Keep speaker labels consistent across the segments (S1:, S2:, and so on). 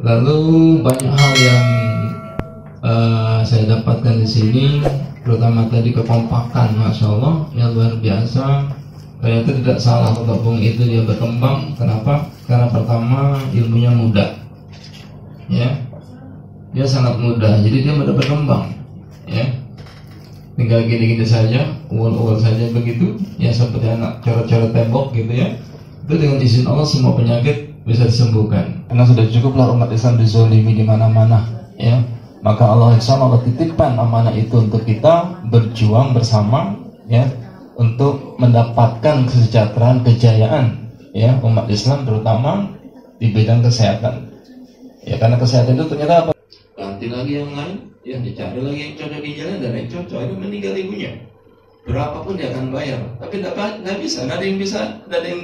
S1: Lalu banyak hal yang saya dapatkan di sini, terutama tadi kekompakan, masya Allah, yang luar biasa. Ternyata tidak salah totok punggung itu dia berkembang. Kenapa? Karena pertama ilmunya mudah, ya, dia sangat mudah, jadi dia mudah berkembang, ya. Tinggal gini-gini saja, uwal-uwal saja begitu, ya, seperti anak coret-coret tembok gitu, ya. Itu dengan izin Allah semua penyakit bisa disembuhkan. Karena sudah cukuplah umat Islam dizolimi di mana-mana, ya. Maka Allah insyaAllah titipkan amanah itu untuk kita berjuang bersama, ya, untuk mendapatkan kesejahteraan, kejayaan, ya, umat Islam terutama di bidang kesehatan. Ya, karena kesehatan itu ternyata apa? Ganti lagi yang lain, ya, dicari lagi yang cocok di jalan, dan yang cocok itu meninggal ibunya. Berapapun dia akan bayar, tapi nggak bisa, nggak ada yang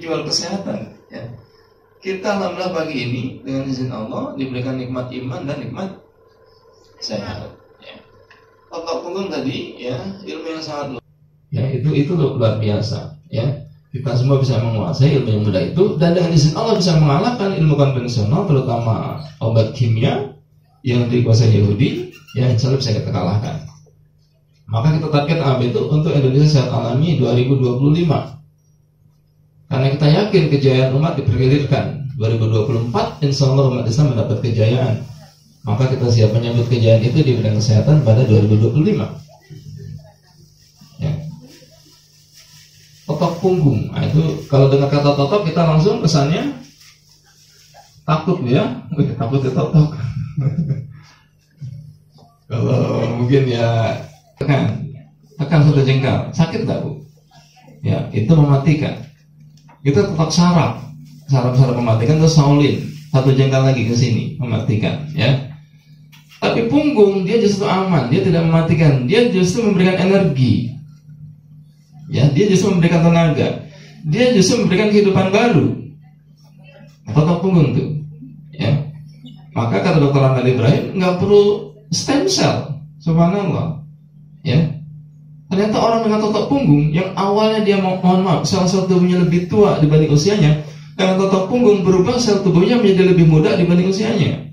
S1: jual kesehatan. Ya. Kita alhamdulillah pagi ini dengan izin Allah diberikan nikmat iman dan nikmat sehat. Ya. Otot punggung tadi, ya, ilmu yang sangat luar. Ya, itu luar biasa. Ya, kita semua bisa menguasai ilmu yang mudah itu, dan dengan izin Allah bisa mengalahkan ilmu konvensional, terutama obat kimia yang dikuasai Yahudi. Ya, insya Allah bisa kita kalahkan. Maka kita target AB itu untuk Indonesia Sehat Alami 2025. Karena kita yakin kejayaan umat dipergilirkan. 2024 insya Allah umat Islam mendapat kejayaan. Maka kita siap menyambut kejayaan itu di bidang kesehatan pada 2025. Ya. Totok punggung, nah, itu kalau dengar kata totok kita langsung kesannya takut, ya. Takut ditotok. Kalau mungkin ya tekan satu jengkal, sakit nggak, Bu? Ya, itu mematikan. Kita totok saraf mematikan, terus saulin satu jengkal lagi ke sini mematikan, ya. Tapi punggung dia justru aman, dia tidak mematikan, dia justru memberikan energi, ya, dia justru memberikan tenaga, dia justru memberikan kehidupan baru. Totok punggung tuh, ya. Maka kata Dr. Ahmad Ibrahim nggak perlu stem cell, subhanallah, ya. Ternyata orang dengan totok punggung yang awalnya dia mohon maaf sel-sel tubuhnya lebih tua dibanding usianya, karena totok punggung berubah sel tubuhnya menjadi lebih muda dibanding usianya.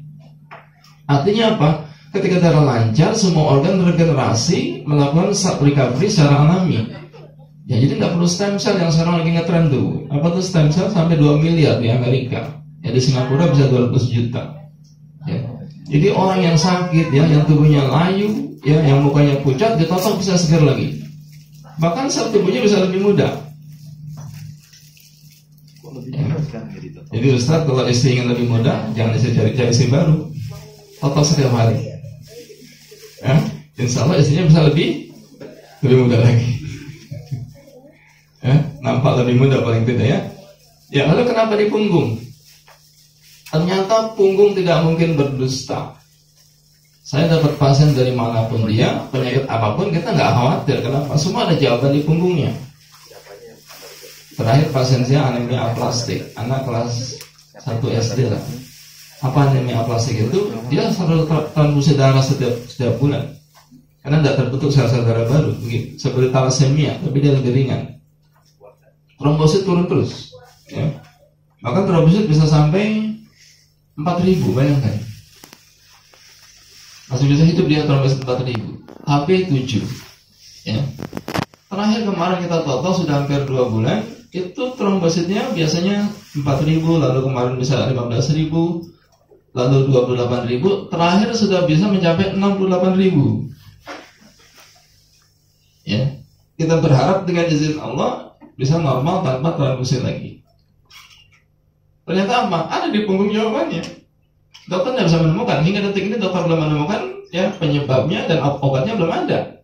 S1: Artinya apa? Ketika darah lancar, semua organ regenerasi, melakukan recovery secara alami. Ya, jadi nggak perlu stem cell yang sekarang lagi ngetren tuh. Apa tuh stem cell? Sampai 2 miliar di Amerika. Ya, di Singapura bisa 200 juta. Ya. Jadi orang yang sakit, ya, yang tubuhnya layu, ya, yang mukanya pucat, ditotok bisa segar lagi. Bahkan sel tubuhnya bisa lebih muda. Ya. Jadi Ustaz, kalau istri ingin lebih muda, jangan cari istri baru. Totok setiap hari. Ya, insya Allah istrinya bisa lebih muda lagi. Ya, nampak lebih muda paling tidak, ya. Ya, lalu kenapa di punggung? Ternyata punggung tidak mungkin berdusta. Saya dapat pasien dari manapun dia, penyakit apapun, kita nggak khawatir. Kenapa? Semua ada jawaban di punggungnya. Terakhir pasien saya anemia aplastik, anak kelas 1 SD lah. Apa anemia aplastik itu? Dia selalu transfusi darah setiap bulan, karena tidak terbentuk sel-sel darah baru, begitu. Seperti thalassemia, tapi dia lebih ringan. Trombosit turun terus, ya. Bahkan trombosit bisa sampai 4.000, bayangkan. Masih bisa hidup dia trombosit 4.000, HP7, ya. Terakhir kemarin kita total sudah hampir 2 bulan, itu trombositnya biasanya 4.000, lalu kemarin bisa 15.000, lalu 28.000, terakhir sudah bisa mencapai 68.000. Ya, kita berharap dengan izin Allah bisa normal tanpa transfusi lagi. Ternyata apa? Ada di punggung jawabannya. Dokter tidak bisa menemukan, hingga detik ini dokter belum menemukan, ya, penyebabnya, dan obatnya belum ada.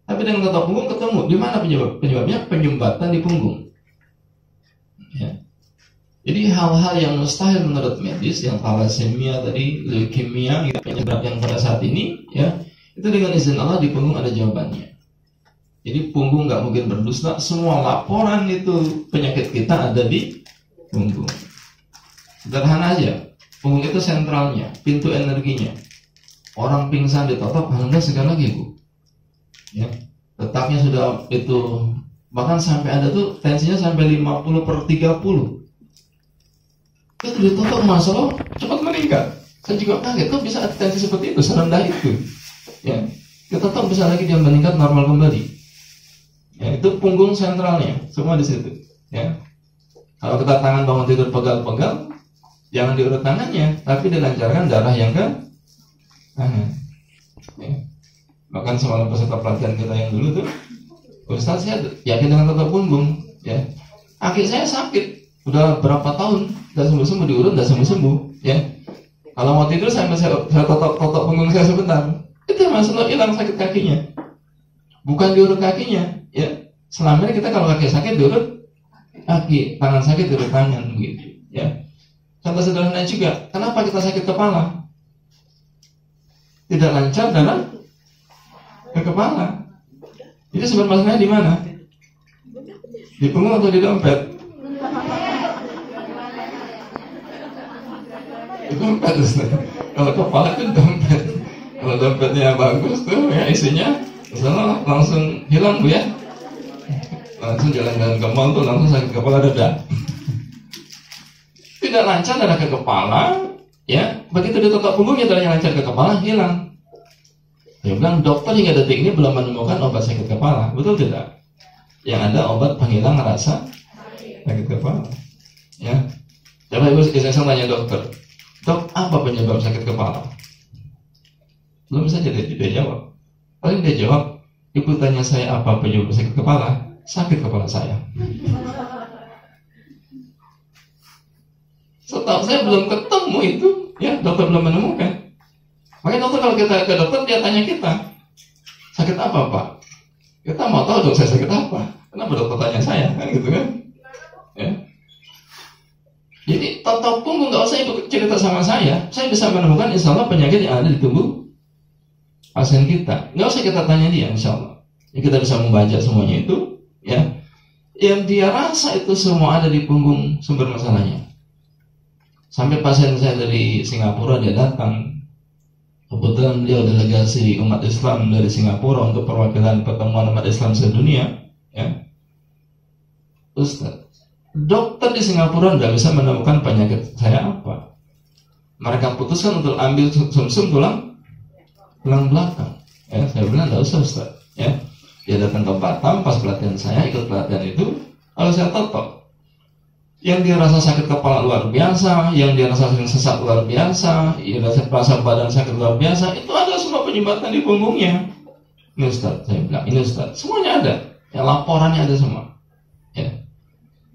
S1: Tapi dengan totok punggung ketemu. Di mana penyebabnya? Penyumbatan di punggung. Ya. Jadi hal-hal yang mustahil menurut medis, yang thalassemia tadi, leukemia, yang pada saat ini, ya, itu dengan izin Allah di punggung ada jawabannya. Jadi punggung nggak mungkin berdusta. Semua laporan itu penyakit kita ada di punggung. Sederhana aja. Punggung itu sentralnya, pintu energinya. Orang pingsan ditotok, Anda segar lagi, Bu. Ya, letaknya sudah itu, bahkan sampai ada tuh tensinya sampai 50/30. Itu ditotok masalah cepat meningkat. Saya juga kaget, kok bisa tensi seperti itu, serendah itu. Ya, kita tahu bisa lagi dia meningkat normal kembali. Ya, itu punggung sentralnya, semua di situ. Ya, kalau kita tangan bangun tidur pegal-pegal, jangan diurut tangannya, tapi dilancarkan darah yang ke tangan. Ya. Bahkan semalam peserta pelatihan kita yang dulu tuh, Ustaz saya yakin dengan otot punggung. Ya, kaki saya sakit, udah berapa tahun, udah sembuh-sembuh diurut, udah sembuh-sembuh. Ya, kalau mau tidur saya totok punggung saya sebentar. Itu masalah hilang sakit kakinya. Bukan diurut kakinya, ya. Selama ini kita kalau kaki sakit diurut kaki, tangan sakit diurut tangan, begitu. Ya. Contoh sederhana juga, kenapa kita sakit kepala? Tidak lancar darah ke kepala. Jadi sumber masalahnya di mana? Di punggung atau di dompet? Di dompet. Kalau kepala itu dompet. Kalau dompetnya bagus tuh, ya isinya misalnya langsung hilang bu ya. Langsung jalan-jalan ke mall tuh langsung sakit kepala dada. Tidak lancar darah ke kepala, ya. Begitu ditutup punggungnya darahnya lancar ke kepala, hilang. Dia bilang dokter hingga detik ini belum menemukan obat sakit kepala, betul tidak? Yang ada obat penghilang rasa sakit kepala. Ya, coba ibu iseng tanya dokter, dok apa penyebab sakit kepala? Belum saja dia jawab. Paling dia jawab, ibu tanya saya apa penyebab sakit kepala? Sakit kepala saya. Setahu saya belum ketemu itu, ya dokter belum menemukan. Makanya dokter kalau kita ke dokter dia tanya kita sakit apa pak? Kita mau tahu dong saya sakit apa? Kenapa dokter tanya saya? Kan gitu kan? Ya. Jadi totok punggung nggak usah ibu cerita sama saya bisa menemukan insya Allah penyakit yang ada di tubuh pasien kita. Nggak usah kita tanya dia, insya Allah. Ya, kita bisa membaca semuanya itu, ya. Yang dia rasa itu semua ada di punggung sumber masalahnya. Sampai pasien saya dari Singapura dia datang. Kebetulan beliau delegasi umat Islam dari Singapura untuk perwakilan pertemuan umat Islam sedunia, ya. Ustaz, dokter di Singapura tidak bisa menemukan penyakit saya apa. Mereka putuskan untuk ambil sumsum tulang belakang. Ya, saya bilang tidak usah Ustaz. Ya, dia datang ke Batam pas pelatihan saya, ikut pelatihan itu, lalu saya totok. Yang dia rasa sakit kepala luar biasa, yang dia rasa sering sesak luar biasa, yang rasa badan sakit luar biasa, itu ada semua penyebabnya di punggungnya. Ini Ustaz, saya bilang, ini Ustaz, semuanya ada, ya, laporannya ada semua. Ya.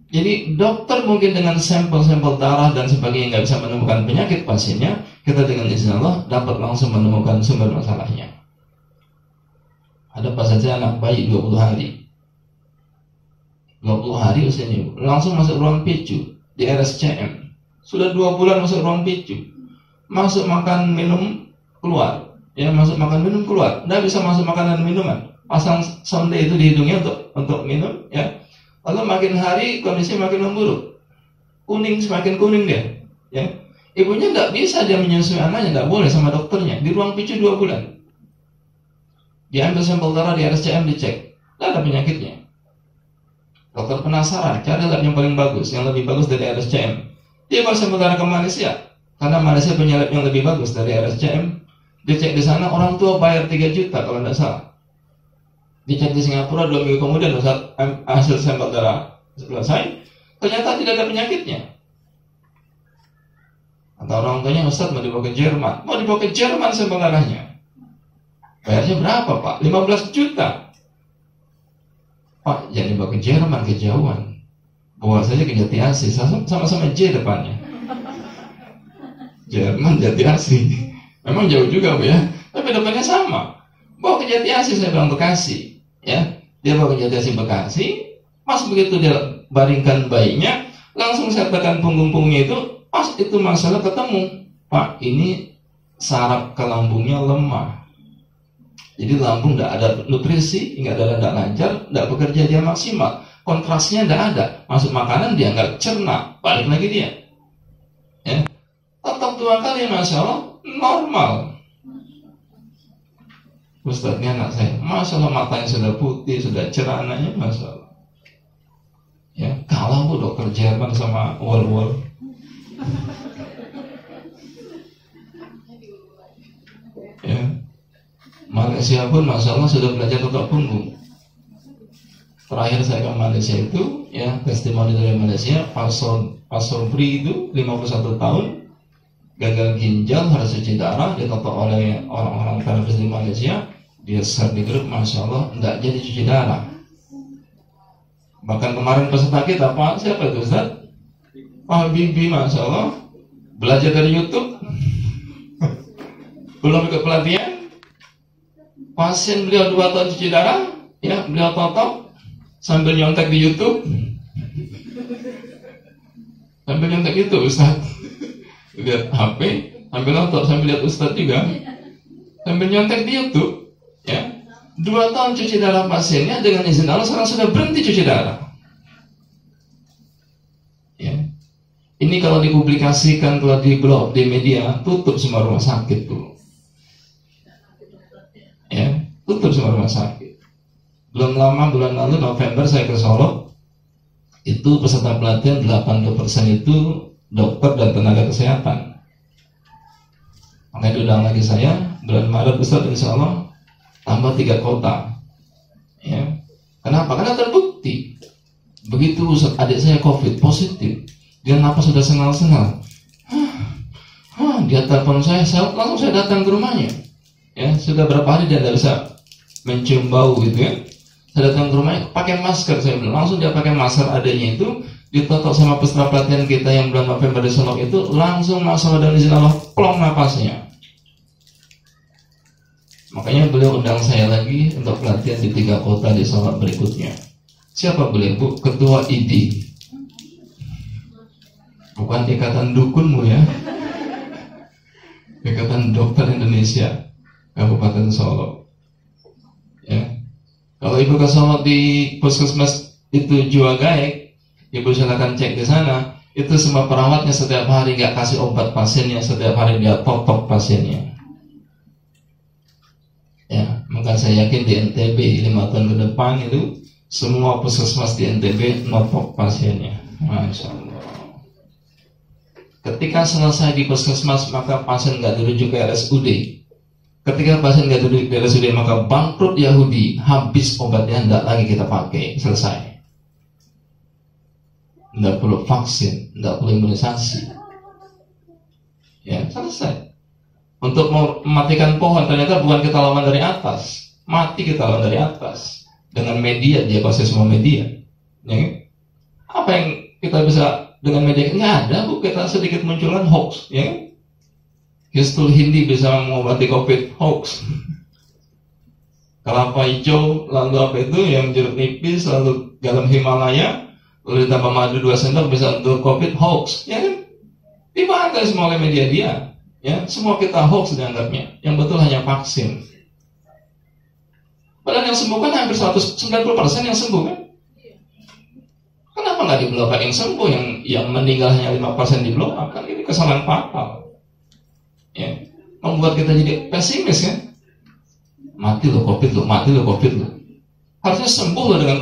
S1: Jadi dokter mungkin dengan sampel-sampel darah dan sebagainya nggak bisa menemukan penyakit pasiennya, kita dengan izin Allah dapat langsung menemukan sumber masalahnya. Ada pasien saya anak bayi 20 hari. 20 hari usianya langsung masuk ruang PICU di RSCM. Sudah 2 bulan masuk ruang PICU. Masuk makan minum keluar. Ya, masuk makan minum keluar. Nggak bisa masuk makanan minuman. Pasang sonde itu di hidungnya untuk minum, ya. Lalu makin hari kondisi makin memburuk. Kuning, semakin kuning dia, ya. Ibunya nggak bisa dia menyusui anaknya, nggak boleh sama dokternya. Di ruang PICU 2 bulan. Diambil sampel darah di RSCM, dicek. Nggak ada penyakitnya. Dokter penasaran, cari lab yang paling bagus, yang lebih bagus dari RSCM. Dia bawa sampel darah ke Malaysia, karena Malaysia punya lab yang lebih bagus dari RSCM. Dicek di sana, orang tua bayar 3 juta kalau tidak salah. Dicek di Singapura 2 minggu kemudian saat hasil sampel darah selesai, ternyata tidak ada penyakitnya. Atau orang tuanya, Ustaz mau dibawa ke Jerman. Mau dibawa ke Jerman sampel darahnya. Bayarnya berapa Pak? 15 juta. Pak, jangan dibawa ke Jerman, kejauhan. Bawa saja ke Jati Asih, sama-sama J depannya. Jerman, Jati Asih. Memang jauh juga Bu ya, tapi depannya sama. Bawa ke Jati Asih, saya bilang Bekasi. Ya, dia bawa ke Jati Asih Bekasi. Pas begitu dia baringkan bayinya, langsung saya tekan punggung-punggungnya itu. Pas itu masalah ketemu, Pak, ini saraf ke lambungnya lemah. Jadi lambung tidak ada nutrisi, hingga darah tidak lancar, tidak bekerja dia maksimal. Kontrasnya tidak ada, masuk makanan dia nggak cerna, balik lagi dia. Ya, tetap 2 kali, masya Allah, normal. Ustaznya anak saya, masya Allah matanya sudah putih, sudah cerah anaknya, masya Allah. Ya, kalah Bu dokter Jerman sama wol-wol. Malaysia pun Masya Allah sudah belajar tutup punggung. Terakhir saya ke Malaysia itu, ya testimoni dari Malaysia, Pak Sobri itu 51 tahun, gagal ginjal, harus cuci darah, ditotok oleh orang-orang terapis di Malaysia. Dia share di grup, Masya Allah, tidak jadi cuci darah. Bahkan kemarin peserta kita, Pak, siapa itu Ustaz? Pak Bibi, Masya Allah, belajar dari YouTube, belum ikut pelatihan. Pasien beliau 2 tahun cuci darah, ya beliau totok sambil nyontek di YouTube, sambil nyontek itu Ustaz, lihat HP, sambil nonton, sambil lihat Ustaz juga, sambil nyontek di YouTube. Ya, 2 tahun cuci darah pasiennya, dengan izin Allah sekarang sudah berhenti cuci darah. Ya, ini kalau dipublikasikan, kalau di blog, di media, tutup semua rumah sakit tuh. Ya, tutup semua rumah sakit. Belum lama, bulan lalu November saya ke Solo, itu peserta pelatihan 80% itu dokter dan tenaga kesehatan. Makanya diundang lagi saya bulan Maret, Ustaz, insya Allah tambah 3 kota. Ya. Kenapa? Karena terbukti. Begitu adik saya COVID positif, dia napas sudah sengal-sengal. Dia telepon saya langsung saya datang ke rumahnya. Ya, sudah berapa hari dia tidak bisa mencium bau gitu ya. Saya datang ke rumahnya, pakai masker, saya bilang. Langsung dia pakai masker adanya itu, ditotok sama peserta pelatihan kita yang bulan November di Solo itu, langsung masalah dan izin Allah plong napasnya. Makanya beliau undang saya lagi untuk pelatihan di 3 kota di Solo berikutnya. Siapa beliau, Bu? Ketua ID. Bukan Ikatan Dukunmu ya. Ikatan Dokter Indonesia Kabupaten Solo. Ya. Kalau Ibu ke Solo di puskesmas itu Jua Gaek, Ibu silakan cek di sana. Itu semua perawatnya setiap hari nggak kasih obat pasiennya, setiap hari dia totok pasiennya. Ya, maka saya yakin di NTB 5 tahun ke depan itu semua puskesmas di NTB notok pasiennya. Masya Allah. Ketika selesai di puskesmas, maka pasien nggak dirujuk ke RSUD. Ketika pasien nggak dirujuk ke RSUD, maka bangkrut Yahudi, habis obatnya, nggak lagi kita pakai, selesai. Nggak perlu vaksin, nggak perlu imunisasi. Ya, selesai. Untuk mematikan pohon, ternyata bukan kita lawan dari atas, mati kita lawan dari atas. Dengan media, dia kuasai semua media. Ya, apa yang kita bisa dengan media? Nggak ada, Bu. Kita sedikit munculan hoax. Ya, Histul Hindi bisa mengobati COVID, hoax. Kelapa hijau, lalu apa itu yang jeruk nipis, lalu garam Himalaya, lalu ditambah madu 2 sendok bisa untuk COVID, hoax. Ya kan? Dipakai semua oleh media dia. Ya, semua kita hoax dianggapnya. Yang betul hanya vaksin. Padahal yang sembuh kan hampir 190% yang sembuh kan? Kenapa nggak di blok yang sembuh, yang meninggal hanya 5% di blok? Kan ini kesalahan fatal. Ya, membuat kita jadi pesimis kan? Mati loh COVID loh, mati loh COVID loh. Harusnya sembuh loh dengan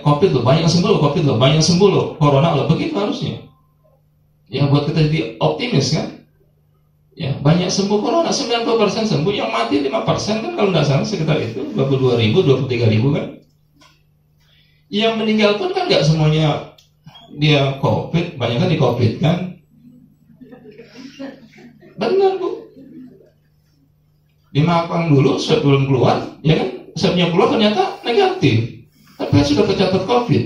S1: COVID loh, banyak yang sembuh loh COVID loh, banyak yang sembuh loh Corona loh, begitu harusnya. Ya, buat kita jadi optimis kan? Ya, banyak sembuh Corona, 90% sembuh, yang mati 5% kan kalau tidak salah sekitar itu 22.000, 23.000 kan. Yang meninggal pun kan nggak semuanya dia COVID, banyak kan di COVID kan. Benar, Bu. Dimakan dulu sebelum keluar, ya kan? Sebelumnya keluar ternyata negatif, tapi sudah tercatat COVID.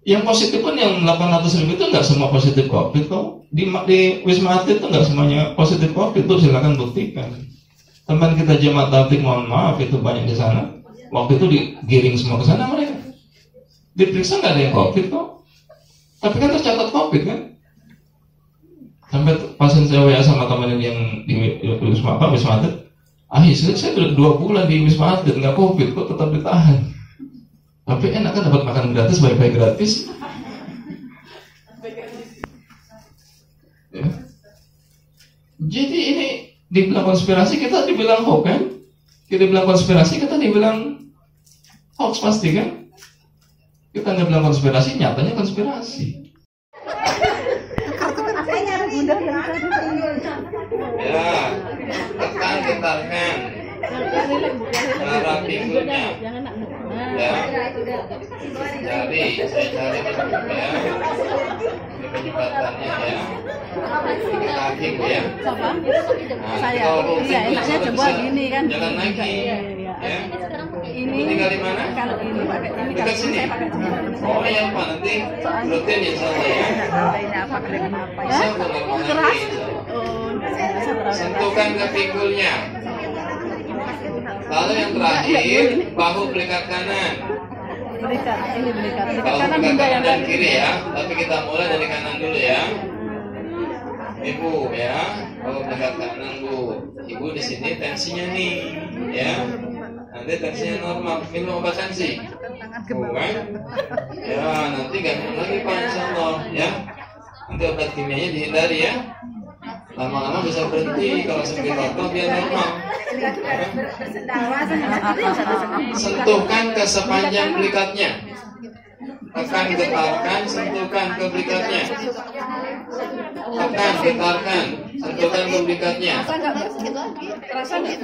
S1: Yang positif pun yang 800.000 itu nggak semua positif COVID kok. Di Wisma Atlet itu nggak semuanya positif COVID, tuh silakan buktikan. Teman kita jemaat tabligh, mohon maaf itu banyak di sana. Waktu itu digiring semua ke sana mereka. Diperiksa nggak ada yang COVID kok. Tapi kan tercatat COVID kan. Sampai pasien saya WA sama teman yang di Wisma Atlet. Saya sudah 2 bulan di Wisma Atlet nggak COVID kok tetap ditahan. Tapi enak kan dapat makan gratis, wifi gratis. Ya. Jadi ini dibilang konspirasi, kita dibilang hoax kan? Kita dibilang konspirasi, kita dibilang hoax pasti kan? Kita nggak bilang konspirasi, nyatanya konspirasi. Ya, tekan getarkan. Arah pinggulnya. Ya, cari, saya cari ya. Ini penyebatannya ya. Ini kaki ya.
S2: Coba.
S1: Nah,
S2: Saya.
S1: kalau
S2: Iya, enaknya coba gini kan.
S1: Jalan lagi.
S2: Iya.
S1: Ya.
S2: Ini
S1: Tinggal di mana?
S2: kalau ini pakai ini
S1: Dekat
S2: kalau
S1: sini.
S2: saya pakai jempol.
S1: Oh iya Pak, nanti rutin insya Allah ya.
S2: Ini apa keren apa ya?
S1: Bisa kalau
S2: Keras.
S1: nanti.
S2: Oh, saya tahu.
S1: Sentuhkan ke pinggulnya. Lalu yang terakhir, bahu belikat kanan.
S2: Berikat, ini berikat. Berikat
S1: Bahu
S2: kanan
S1: belikat
S2: bunda
S1: kanan
S2: yang
S1: dan
S2: tadi.
S1: kiri ya. Tapi kita mulai dari kanan dulu ya. Ibu ya, bahu belikat kanan Bu. Ibu di sini tensinya nih, ya. Nanti tensinya normal. Minum obat tensi. Bukan? Ya, nanti ganti lagi Pak insya Allah ya. Nanti obat kimianya dihindari ya. Lama-lama bisa berhenti kalau sakit otot biar normal. Sentuhkan ke sepanjang belikatnya. Tekan getarkan, sentuhkan ke belikatnya. Tekan getarkan, sentuhkan ke belikatnya.
S2: Rasa nggak?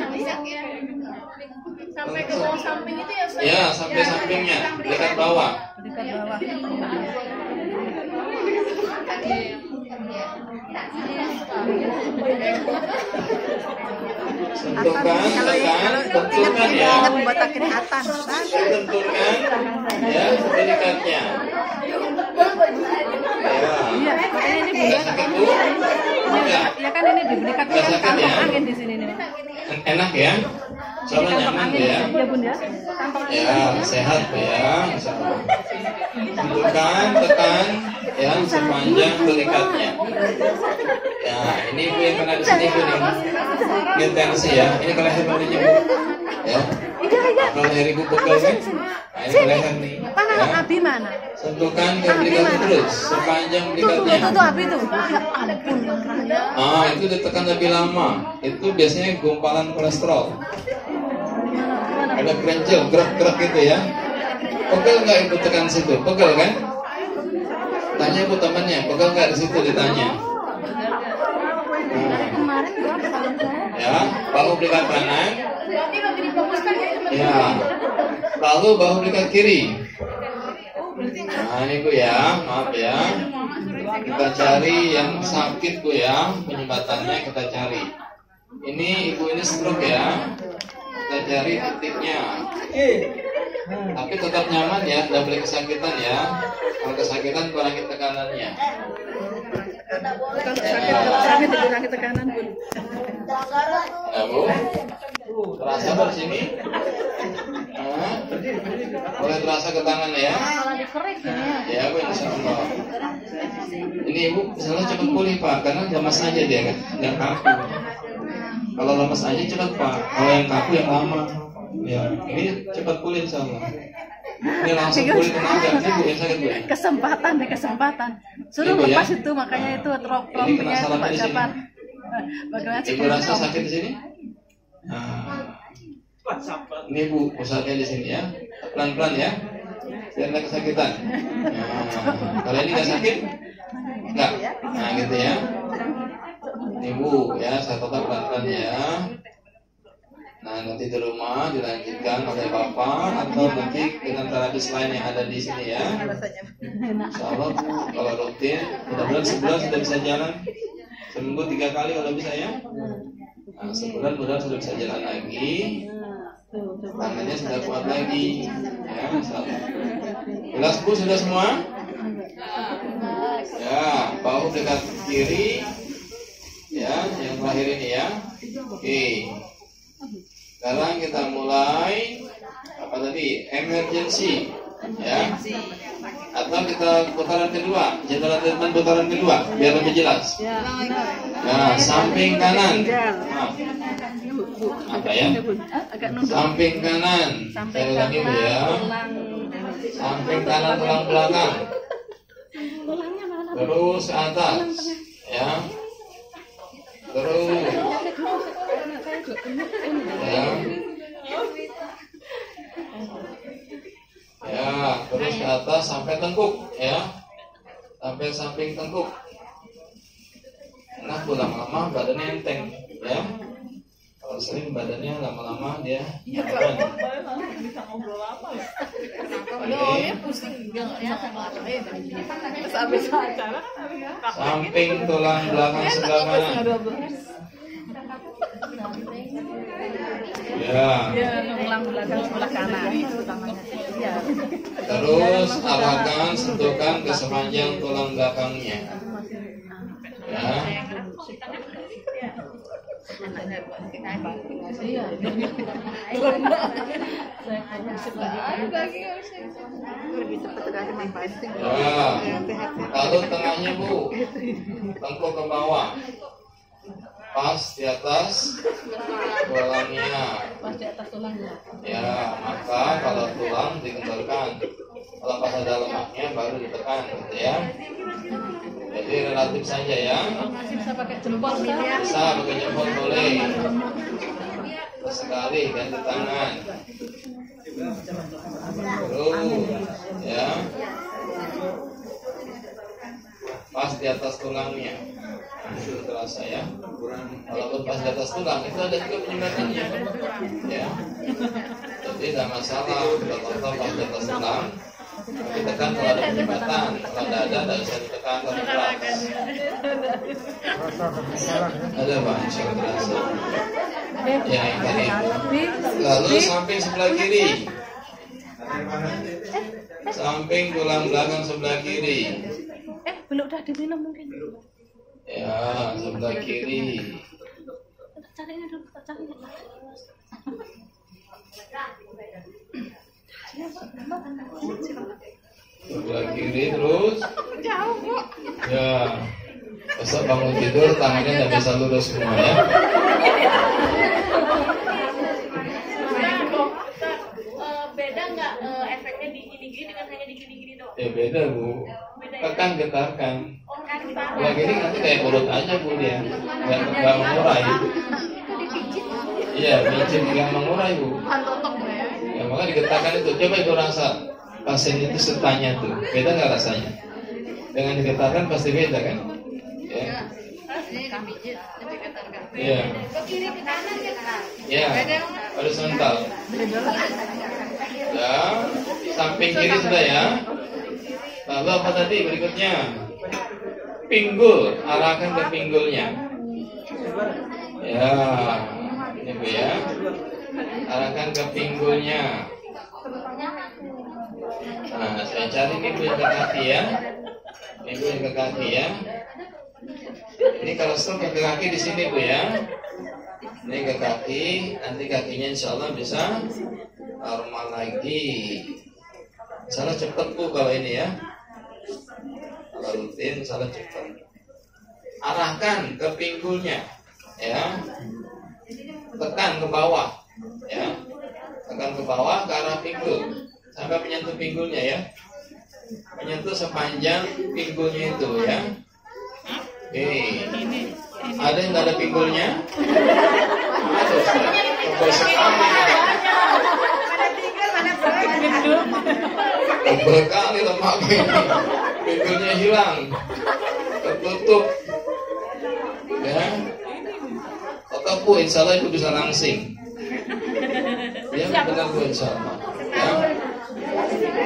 S3: Sampai ke bawah samping itu ya Ustaz?
S1: Ya, sampai sampingnya, belikat bawah.
S2: Berikat bawah.
S1: Sentuhkan, tekan, tentukan ya.
S2: Buat akhirnya atas.
S1: Tentukan ya belikatnya. Ya.
S2: Iya, makanya ini
S1: Nggak
S2: bunda.
S1: sakit Bu? Enggak.
S2: Ya kan ini di berikat
S1: Nggak
S2: kan
S1: sakit
S2: kantong
S1: ya?
S2: angin di sini nih.
S1: Enak ya? Soalnya
S2: Kantong
S1: nyaman
S2: angin
S1: Bu ya.
S2: ya bun ya. Kantong angin.
S1: Ya, sehat Bu ya. Tentukan, tekan ya sepanjang belikatnya. Ya, ini Bu yang kena di sini Bu nih. Ini tensi ya. Ini ke leher Bu nih, Bu. Ya. Kalau leher Ibu pegel kan? Nah, ini ke leher nih.
S2: Mana
S1: Ya.
S2: Abi mana?
S1: Sentuhkan ke belikatnya terus sepanjang belikatnya.
S2: Tuh Abi tuh. Ya ampun.
S1: Ah, itu ditekan lebih lama. Itu biasanya gumpalan kolesterol. Ada kerencil, gerak-gerak gitu ya. Pegel nggak Ibu tekan situ? Pegel kan? Tanya Ibu temannya, pegel nggak di situ ditanya.
S2: Kemarin berapa tahun saya?
S1: Ya, bahu belikat kanan.
S3: Berarti lebih difokuskan ya teman-teman.
S1: Ya. Lalu bahu belikat kiri. Nah, ini Bu ya, maaf ya. Kita cari yang sakit Bu ya, penyembatannya kita cari. Ini Ibu ini stroke ya. Kita cari titiknya. Tapi tetap nyaman ya, tidak boleh kesakitan ya. Kalau kesakitan kurangi tekanannya.
S2: Sakit dikurangi tekanan bun.
S1: Ya Bu, terasa di sini? Hah? Boleh terasa ke tangan ya? Ya Bu, insya Allah. Ini Ibu, misalnya cepat pulih Pak, karena lemas aja dia kan, yang kaku. Kalau lemas aja cepat Pak, kalau yang kaku yang lama. Ya, ini cepat pulih insya Allah. Ini langsung pulih tenaga, ini Bu yang sakit Bu.
S2: Kesempatan deh kesempatan. Suruh
S1: Ibu, ya?
S2: lepas itu makanya itu
S1: Ini kena
S2: trompnya itu
S1: salah
S2: Pak
S1: di sini.
S2: Jafar. Bagaimana
S1: Ibu rasa sakit di sini? Nah, ini Bu, pusatnya di sini ya. Pelan-pelan ya, biar nggak kesakitan. Nah, kalau ini nggak sakit, nggak. Nah, gitu ya. Ini Bu, ya, saya tetap pelan-pelan ya. Nah, nanti di rumah dilanjutkan oleh Bapak atau nanti dengan terapis lain yang ada di sini ya. Insya Allah Bu, kalau rutin, mudah-mudahan sebulan sudah bisa jalan. Seminggu 3 kali kalau bisa ya. Nah, sebulan mudah sudah bisa jalan lagi. Tangannya sudah kuat lagi. Ya, insya Allah. Jelas Bu sudah semua? Ya, bahu dekat kiri. Ya, yang terakhir ini ya. Oke. Sekarang kita mulai apa tadi? Emergency. Ya. Atau kita putaran kedua, general treatment putaran kedua biar lebih jelas.
S2: Ya, benar.
S1: Nah, samping kanan. Nah, apa ya?
S2: Agak nunduk.
S1: Samping kanan.
S2: Samping
S1: Saya ulangi Bu ya.
S2: tulang.
S1: Samping kanan tulang belakang.
S2: Tulangnya mana?
S1: Terus ke atas. Ya. Terus. Ya. Ya, terus ke atas sampai tengkuk ya. Sampai samping tengkuk. Enak lama-lama badannya enteng, ya. Kalau sering badannya lama-lama dia nyaman.
S3: Bisa ngobrol apa ya?
S1: Oke.
S3: Pusing dia nggak bisa ngapa-ngapain. Terus abis acara kan
S1: Samping tulang belakang sebelah kanan. Ya.
S2: Ya, tulang belakang sebelah kanan. Ya.
S1: Terus arahkan sentuhkan ke sepanjang tulang belakangnya. Ya. Ya. Lalu tengahnya Bu, tengkuk ke bawah. Pas di atas tulangnya.
S2: Pas di atas tulangnya.
S1: Ya, maka kalau tulang dikendorkan. Kalau pas ada lemaknya baru ditekan, gitu ya. Jadi relatif saja ya.
S2: Masih bisa pakai jempol ya.
S1: Bisa pakai jempol boleh. Sekali ganti tangan. Terus, ya. Pas di atas tulangnya. Itu terasa ya. Walaupun pas di atas tulang itu ada juga penyembatannya. Ya. Jadi tidak masalah kalau contoh pas di atas tulang ditekan kalau ada penyembatan. Kalau tidak bisa ditekan kalau keras. Ada Pak, insya Allah terasa. Ya yang tadi. Lalu samping sebelah kiri. Samping tulang belakang sebelah kiri.
S2: Belum udah diminum mungkin.
S1: Ya, sebelah kiri.
S2: Cari ini dulu, cari ini.
S1: Sebelah kiri terus. Ya. Besok bangun tidur tangannya tidak bisa lurus semua ya.
S3: beda nggak efeknya di gini-gini dengan hanya di gini-gini doang?
S1: Ya beda Bu. Tekan getarkan.
S3: Oh, kan kita
S1: Sebelah kiri nanti kayak mulut aja Bu dia. Nggak mengurai. Iya, pijit nggak mengurai Bu. Ya maka digetarkan itu. Coba Ibu rasa pasien itu sertanya tuh. Beda nggak rasanya? Dengan digetarkan pasti beda kan? Ya. Iya.
S3: ke kiri ke kanan ya kan?
S1: Ya, horizontal. Ya, samping kiri sudah ya. Lalu apa tadi berikutnya? Pinggul, arahkan ke pinggulnya. Ya, ini Bu ya. Arahkan ke pinggulnya. Nah, saya cari nih Bu yang ke kaki ya. Ini Bu yang ke kaki ya. Ini kalau stroke yang ke kaki di sini Bu ya. Ini ke kaki, nanti kakinya insya Allah bisa normal lagi. Salah cepat Bu kalau ini ya. Kalau rutin salah cepat. Arahkan ke pinggulnya, ya. Tekan ke bawah, ya. Tekan ke bawah ke arah pinggul sampai menyentuh pinggulnya ya. Menyentuh sepanjang pinggulnya itu ya. Oke. Ada yang nggak ada pinggulnya? Ada. Tebal sekali. Tebal kali lemak ini. Pinggulnya hilang. Tertutup. Ya. Otak Bu, insya Allah Ibu bisa langsing. Ya benar Bu, insya Allah. Ya.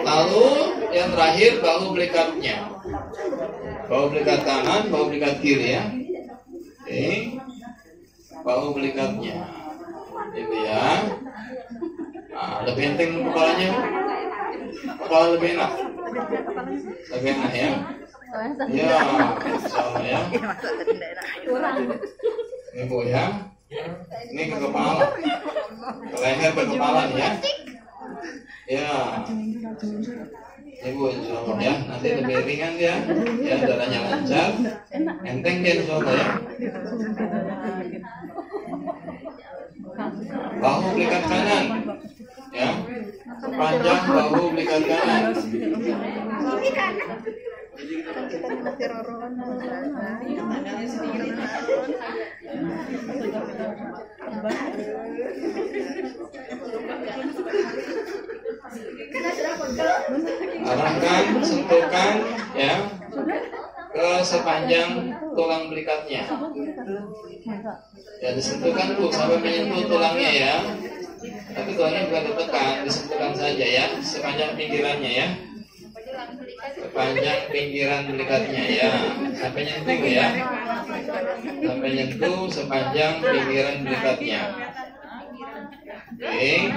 S1: Lalu yang terakhir bahu belikatnya. Bahu belikat kanan, bahu belikat kiri ya. Oke. Bahu belikatnya. Itu ya. Nah, lebih enteng kepalanya. Kepala lebih enak. Lebih enak ya. Ya, sama ya. Ini Bu ya. Ini ke kepala. Ke leher ke kepala nih ya. Ya. Ibu insya Allah ya, nanti lebih ringan ya, ya darahnya lancar, enteng dia insya Allah ya. Bahu belikat kanan, ya, sepanjang bahu belikat kanan. Arahkan, sentuhkan, ya, ke tinggal sepanjang tulang belikatnya. Ya, disentuhkan Bu sampai menyentuh tulangnya ya. Tapi tulangnya bukan ditekan, disentuhkan saja ya, sepanjang pinggirannya ya. Sepanjang pinggiran belikatnya ya, sampai nyentuh ya. Sampai nyentuh sepanjang pinggiran belikatnya. Oke.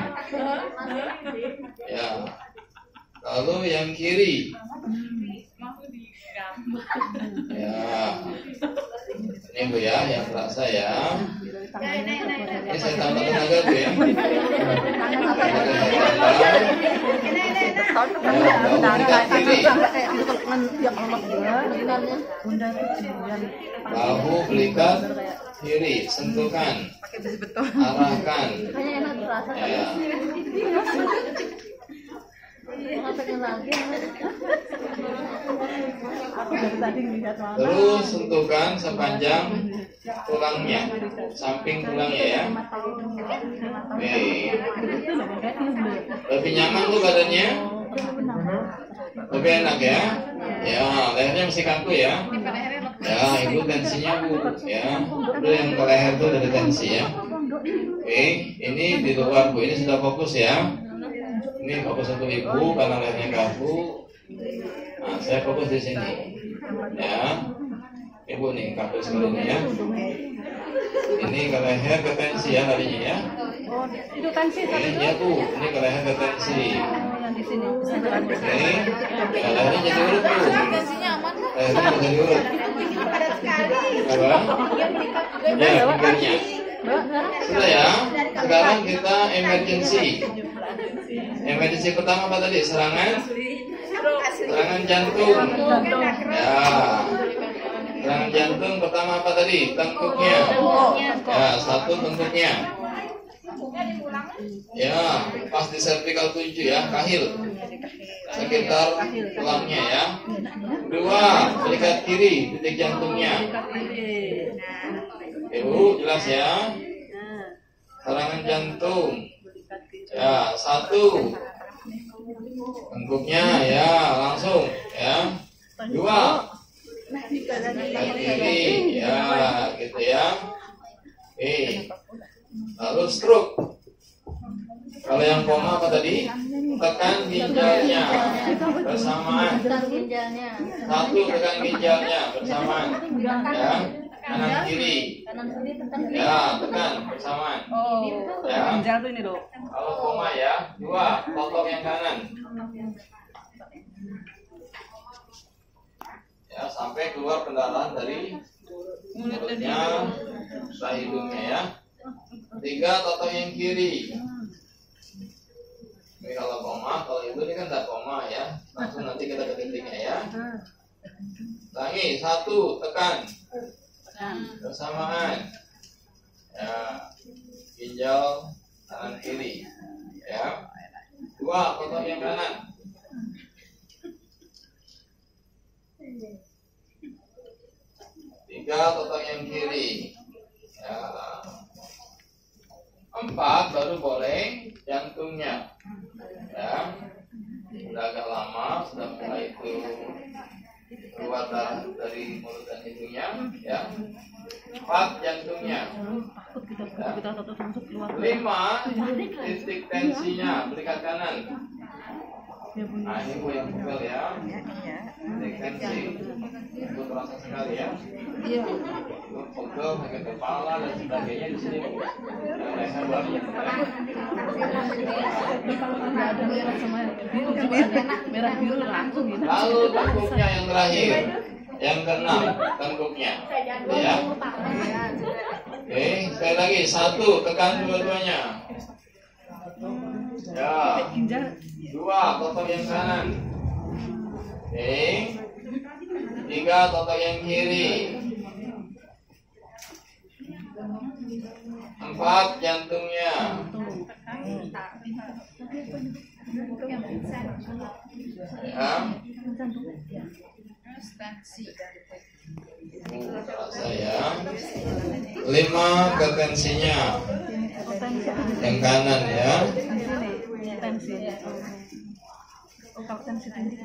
S1: Ya. Lalu yang kiri. Ya. Ini Bu ya, yang terasa ya. Ini saya tambah tenaga Bu ya. Bahu belikat kiri, sentuhkan, arahkan. Ya. Terus sentuhkan sepanjang tulangnya, samping tulangnya ya. Oke. Lebih nyaman tuh badannya, lebih enak ya. Ya, lehernya mesti kaku ya. Ya, itu tensinya Bu. Ya, itu yang ke leher tuh ada tensi ya. Oke, ini di luar Bu, ini sudah fokus ya. Ini fokus untuk Ibu karena lehernya kaku. Nah, saya fokus di sini. Ya, Ibu nih kaku sekali ini ya. Ini ke leher ke tensi ya tadinya ya.
S2: Oh, itu tensi
S1: Ini ya Bu, ini ke leher ke tensi.
S2: yang di sini.
S1: Oke, ya, lehernya jadi urut Bu. Lehernya jadi urut. Apa? Ya, pinggirnya. Sudah ya. Sekarang kita emergency. Emergency pertama apa tadi? Serangan jantung. Ya. Serangan jantung pertama apa tadi? Tengkuknya. Ya, satu tengkuknya. Ya, pas di cervical 7 ya, kahil. Sekitar tulangnya ya. 2, belikat kiri, titik jantungnya. Ibu jelas ya. Serangan jantung. Ya, 1. Tengkuknya ya, langsung ya. 2. Kiri ya, gitu ya. Oke. Lalu stroke. Kalau yang koma apa tadi? Tekan ginjalnya bersamaan. 1, tekan ginjalnya bersamaan. Ya. Kanan kiri. Ya, tekan bersamaan.
S2: Oh,
S1: Ya.
S2: ginjal tuh ini Dok.
S1: Kalau koma ya, 2, totok yang kanan. Ya, sampai keluar pendarahan dari mulutnya, setelah hidungnya ya. 3, totok yang kiri. Ini kalau koma, kalau itu ini kan tidak koma ya. Langsung nanti kita ke titiknya ya. Ulangi, 1, tekan bersamaan. Ya, ginjal kanan kiri. Ya. 2, totok yang kanan. 3, totok yang kiri. Ya. 4, baru boleh jantungnya. Ya. Sudah agak lama, sudah mulai itu keluar darah dari mulut dan hidungnya. Ya. 4, jantungnya. Ya. 5, titik tensinya, belikat kanan. Nah, ini Bu yang pegel ya. Titik tensi. Itu terasa sekali ya. Itu pegel, sakit kepala dan sebagainya di sini Bu. Leher bagian
S2: merah biru langsung gitu.
S1: Lalu tengkuknya yang terakhir, yang ke-6, tengkuknya. Ya. Oke, sekali lagi 1, tekan dua-duanya. Ya. 2, totok yang kanan. Oke. 3, totok yang kiri. 4, jantungnya. Ya. Terasa ya. 5, ke tensinya. Yang kanan ya.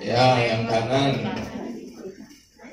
S1: Ya, yang kanan.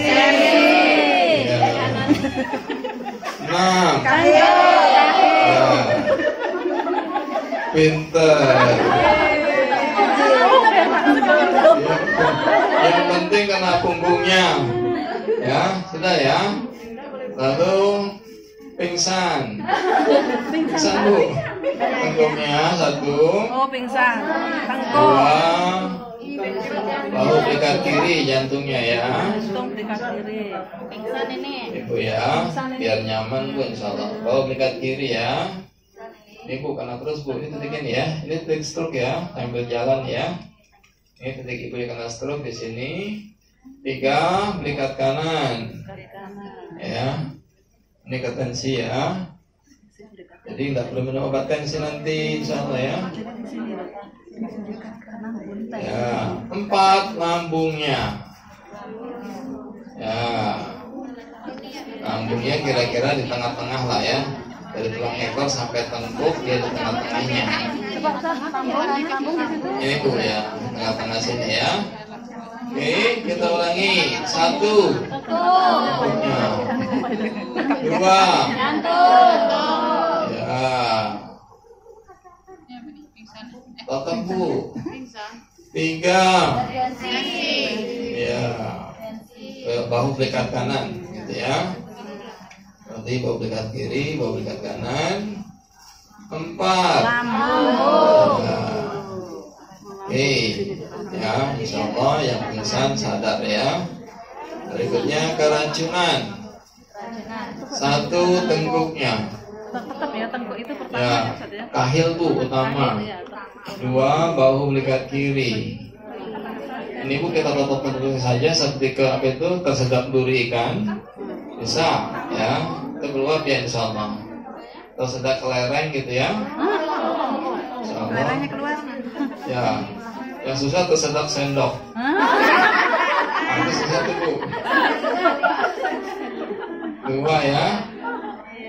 S1: Ya. 6. Ya. Pinter. Yang penting kena punggungnya. Ya, sudah ya. Lalu pingsan. Pingsan Bu. Tengkuknya 1.
S2: Oh, pingsan. Tengkuk.
S1: 2. Bahu belikat kiri, jantungnya ya.
S2: Jantung belikat kiri.
S3: Pingsan ini.
S1: Ibu ya, biar nyaman Bu insyaallah. Bahu belikat kiri ya. Ini Bu, karena terus Bu, ini titik ini ya. Ini titik stroke ya, sambil jalan ya. Ini titik Ibu yang kena stroke di sini. 3, belikat kanan. Ya. Ini ke tensi ya. Jadi nggak perlu minum obat tensi nanti insyaallah ya. Ya. 4, lambungnya. Ya. Lambungnya kira-kira di tengah-tengah lah ya. Dari tulang ekor sampai tengkuk dia di tengah-tengahnya. Ini Bu ya, tengah-tengah sini ya. Oke, kita ulangi. 1, tengkuknya. 2, ya. Tetap Bu. 3, ya. Bahu belikat kanan, gitu ya. Nanti bahu belikat kiri, bahu belikat kanan. 4. Ya. Oke, ya, insyaallah yang pingsan sadar ya. Berikutnya keracunan. 1, tengkuknya.
S2: Tetap ya, tengkuk itu pertama
S1: Ya,
S2: ya, Ustaz ya.
S1: kahil Bu utama. 2, bahu belikat kiri. Ini Bu kita totopkan dulu saja seperti ke apa itu tersedap duri ikan. Bisa ya, itu keluar ya insyaallah. Tersedap kelereng gitu ya. Insyaallah.
S2: Kelerengnya keluar.
S1: Ya, yang susah tersedap sendok. Itu susah tuh Bu. 2 ya.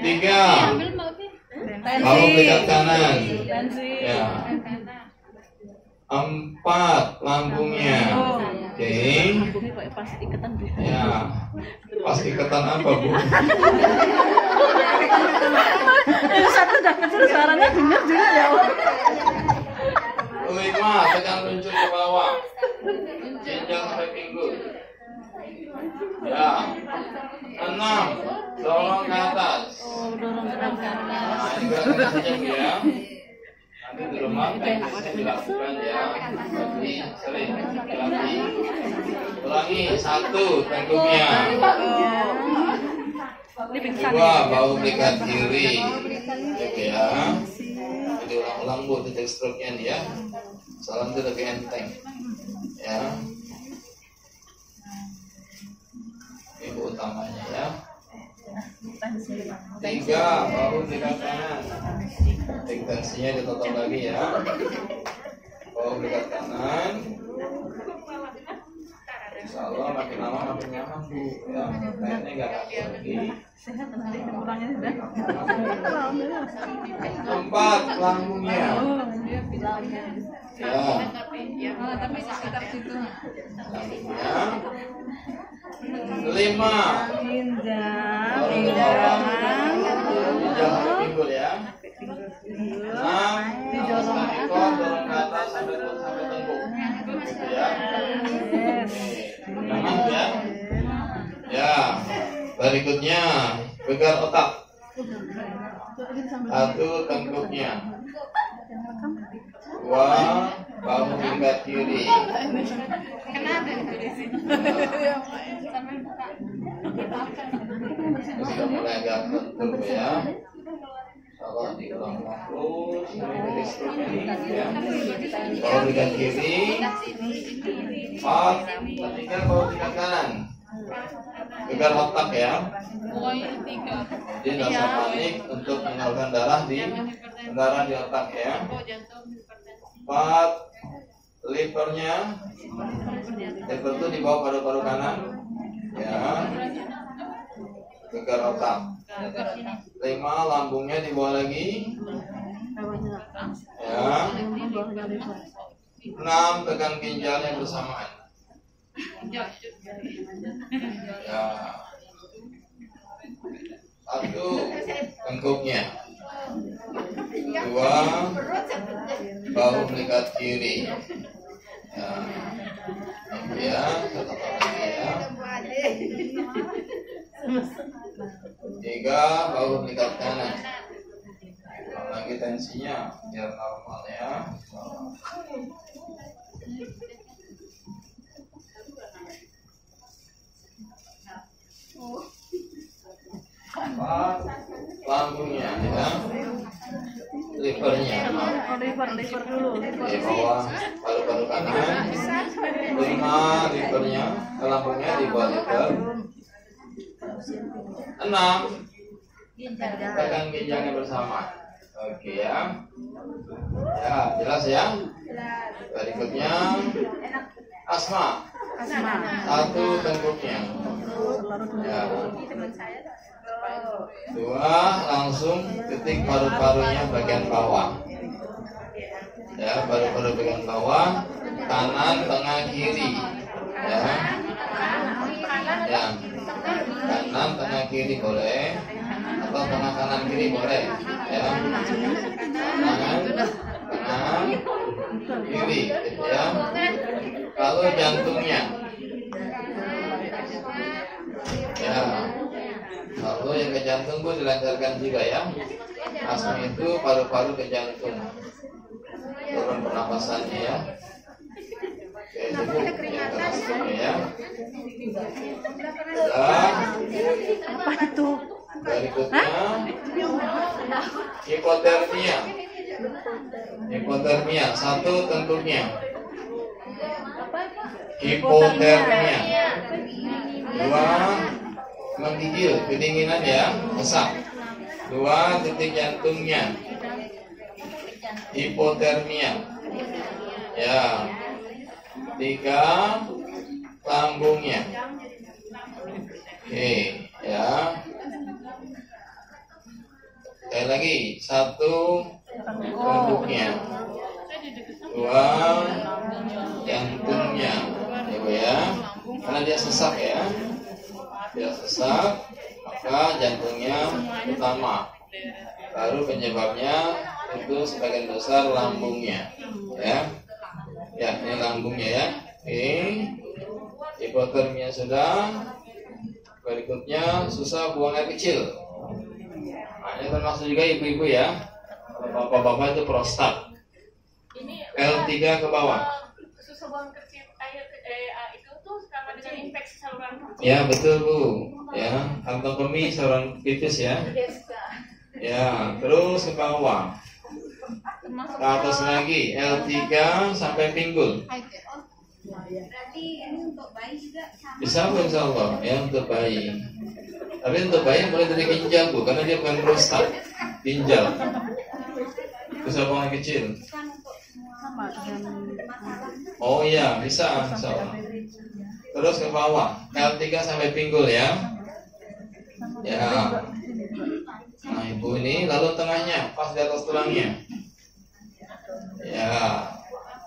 S1: 3, bahu belikat kanan. Ya. 4, lambungnya. Oke. Ya. Pas ikatan apa Bu?
S2: Satu udah kecil suaranya dengar juga ya.
S1: 5, tekan luncur ke bawah. Jenjang sampai pinggul. Ya. 6, dorong ke atas.
S2: Oh, dorong ke atas.
S1: Nah, ini gerakan saja Bu ya. Nanti di rumah bisa dilakukan ya. Jadi sering dilatih. Ulangi. 1, tengkuknya.
S2: Ini pingsan.
S1: 2, bahu belikat kiri. Gitu ya. Jadi ulang-ulang Bu titik stroke-nya nih ya. Salam itu lebih enteng. Ya. Ini Bu utamanya ya. 3, bahu belikat kanan. Titik tensinya ditutup lagi ya. Bahu belikat kanan. Insyaallah makin lama makin nyaman Bu. Ya, kayaknya nggak kaku lagi.
S2: Sehat nanti kurangnya sudah.
S1: 4, lambungnya. Ya.
S2: Tapi sekitar situ.
S1: Lambungnya. 5,
S2: Ginjal,
S1: ginjal sampai pinggul ya. 6, alaskan ekor dorong ke atas sampai tengkuk. Gitu ya. Nyaman ya. Ya. Berikutnya gegar otak. 1, tengkuknya. 2, bahu belikat kiri. Sudah mulai agak bentuk ya. Kalau diulang-ulang terus, ini dari stroke ini ya. Bahu belikat kiri. 4, 3, bahu belikat kanan. gegar otak ya.
S2: Pokoknya 3.
S1: Jadi rasa panik untuk menyalurkan darah di otak ya. 4, livernya, liver itu di bawah paru-paru kanan ya, gegar otak. 5, lambungnya di bawah lagi ya. 6, tekan ginjalnya bersamaan ya. 1, tengkuknya. 2, bahu melihat kiri ya. Ini ya, satu lagi ya. 3, bahu melihat kanan. Lagi tensinya biar normal ya. 4, lambungnya ya, livernya
S2: Liver dulu.
S1: di bawah paru-paru kanan. 5, livernya, lambungnya di bawah liver. 6, tekan ginjalnya bersama. Oke ya. Ya, jelas ya. Berikutnya asma. 1, tengkuknya. Ya. 2, langsung ketik paru-parunya bagian bawah. Ya, paru-paru bagian bawah, kanan, tengah, kiri. Ya. Ya. Kanan, tengah, kiri boleh, atau tengah, kanan, kiri boleh. Ya. Kanan, tengah, kiri. Ya. Lalu jantungnya. Ya. Lalu yang ke jantung pun dilancarkan juga ya. Asma itu paru-paru ke jantung. Turun pernapasannya ya. Oke, cukup yang ke asma ya. Dan
S2: Apa itu?
S1: berikutnya hipotermia. Hipotermia, 1, tengkuknya. Hipotermia. 2, menggigil, kedinginan ya, sesak. 2, titik jantungnya. Hipotermia. Ya. 3, lambungnya. Oke, ya. Sekali lagi, 1, tengkuknya. 2, jantungnya. Ibu ya. Karena dia sesak ya. Dia sesak, maka jantungnya utama. Baru penyebabnya itu sebagian besar lambungnya. Ya. Ya, ini lambungnya ya. Oke. Hipotermia sudah. Berikutnya susah buang air kecil. Nah, ini termasuk juga ibu-ibu ya. Kalau bapak-bapak itu prostat. L3 ke bawah.
S3: Susah buang kecil air itu tuh sama dengan infeksi saluran.
S1: Ya betul Bu. Ya, kantong kemih saluran pipis ya. Ya, terus ke bawah. Ke atas lagi L3 sampai pinggul.
S4: Berarti ini untuk bayi juga sama.
S1: Bisa Bu insya Allah ya untuk bayi. Tapi untuk bayi mulai dari ginjal Bu, karena dia bukan prostat, ginjal. Bisa buang air kecil.
S4: Bukan untuk semua
S2: Sama dengan
S4: masalah.
S1: Oh iya, bisa insya Allah. Terus ke bawah L3 sampai pinggul ya. Ya. Nah ibu ini lalu tengahnya pas di atas tulangnya. Ya.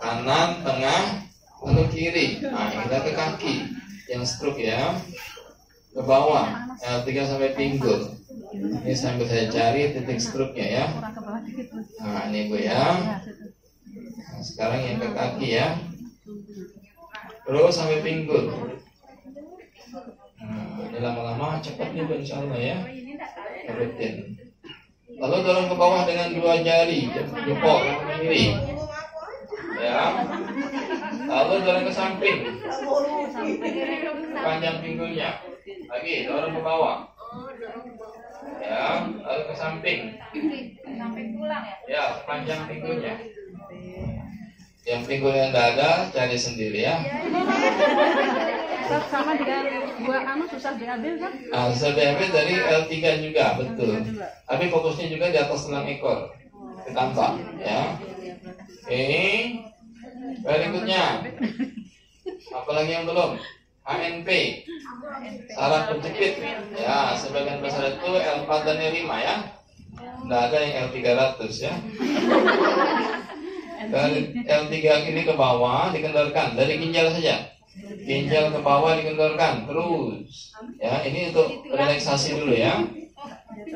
S1: Kanan, tengah, lalu kiri. Nah kita ke kaki yang stroke ya. Ke bawah L3 sampai pinggul. Ini sambil saya cari titik stroke-nya ya.
S2: kurang ke bawah dikit.
S1: Nah ini bu ya. Nah, sekarang yang ke kaki ya. Terus sampai pinggul. Nah, ini lama-lama cepat nih Bu insya Allah ya. Rutin. Lalu dorong ke bawah dengan 2 jari, jempol kiri. Ya. Lalu dorong ke samping. Panjang pinggulnya. Lagi dorong ke bawah. Ya, lalu ke samping.
S3: Sampai tulang ya.
S1: Ya, panjang pinggulnya. Yang pinggul yang tidak ada cari sendiri ya.
S2: Sama dengan buah susah diambil kan?
S1: Susah diambil dari L3 juga, betul. Tapi fokusnya juga di atas tulang ekor. Ditambah, ya. Oke. Berikutnya. Apalagi yang belum? HNP. Saraf penjepit. Ya, sebagian besar itu L4 dan L5 ya. Tidak ada yang L300 ya. Dari L3 ini ke bawah dikendorkan dari ginjal saja. Ginjal ke bawah dikendorkan terus. Ya, ini untuk relaksasi dulu ya.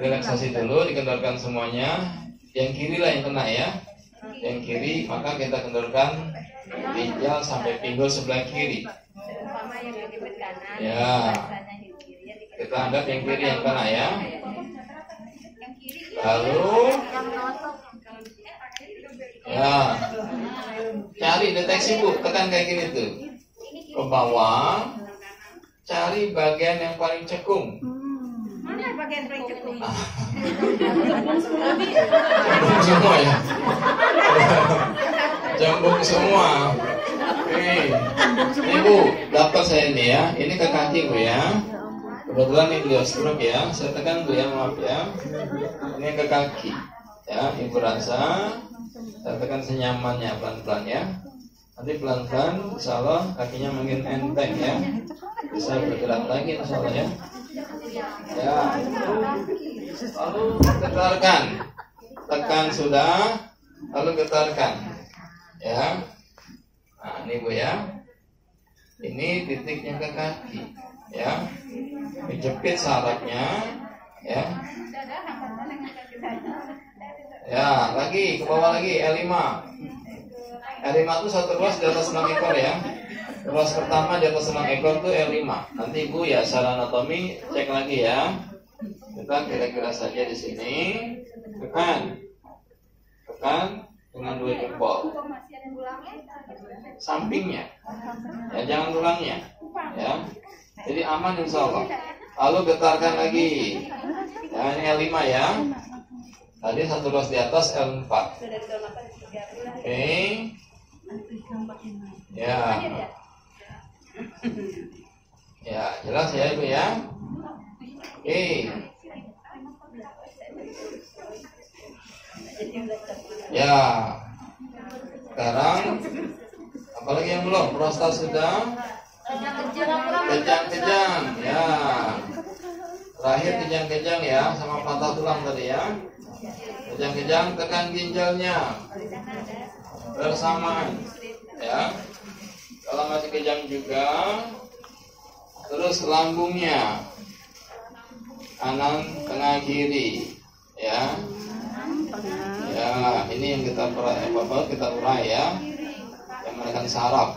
S1: Relaksasi dulu, dikendorkan semuanya. Yang kiri lah yang kena ya. Yang kiri maka kita kendorkan ginjal sampai pinggul sebelah kiri. Ya. Kita anggap yang kiri yang kena ya. Lalu ya, cari deteksi Bu, tekan kayak gini tuh. Ke bawah, cari bagian yang paling cekung.
S4: Mana bagian paling cekung?
S1: Cembung semua ya. Cembung semua. Oke. Ini Bu, dapat saya ini ya. Ini ke kaki Bu ya. Kebetulan ini beliau stroke ya. Saya tekan Bu ya, maaf ya. Ini ke kaki. Ya, Ibu rasa. Saya tekan senyamannya pelan-pelan ya. Nanti pelan-pelan, insya Allah kakinya makin enteng ya. Bisa bergerak lagi insya Allah ya. Ya. Lalu getarkan. Tekan sudah. Lalu getarkan. Ya. Nah ini Bu ya. Ini titiknya ke kaki. Ya. Dijepit sarafnya. Ya. Ya, lagi ke bawah lagi L5. L5 itu satu ruas di atas tulang ekor ya. Ruas pertama di atas tulang ekor itu L5. Nanti Ibu ya secara anatomi cek lagi ya. Kita kira-kira saja di sini. Tekan. Tekan dengan 2 jempol. Sampingnya. Ya, jangan tulangnya. Ya. Jadi aman insya Allah. Lalu getarkan lagi. Ya, ini L5 ya. Tadi satu ruas di atas L4. Oke. Ya. Ya, jelas ya Ibu ya. Oke. Ya. Sekarang apalagi yang belum? Prostat sudah. Kejang-kejang. Ya. Terakhir kejang-kejang ya, sama patah tulang tadi ya. Kejang-kejang, tekan ginjalnya bersamaan ya. Kalau masih kejang juga, terus lambungnya kanan, tengah, kiri ya. Ya, ini yang kita urai ya, yang menekan saraf.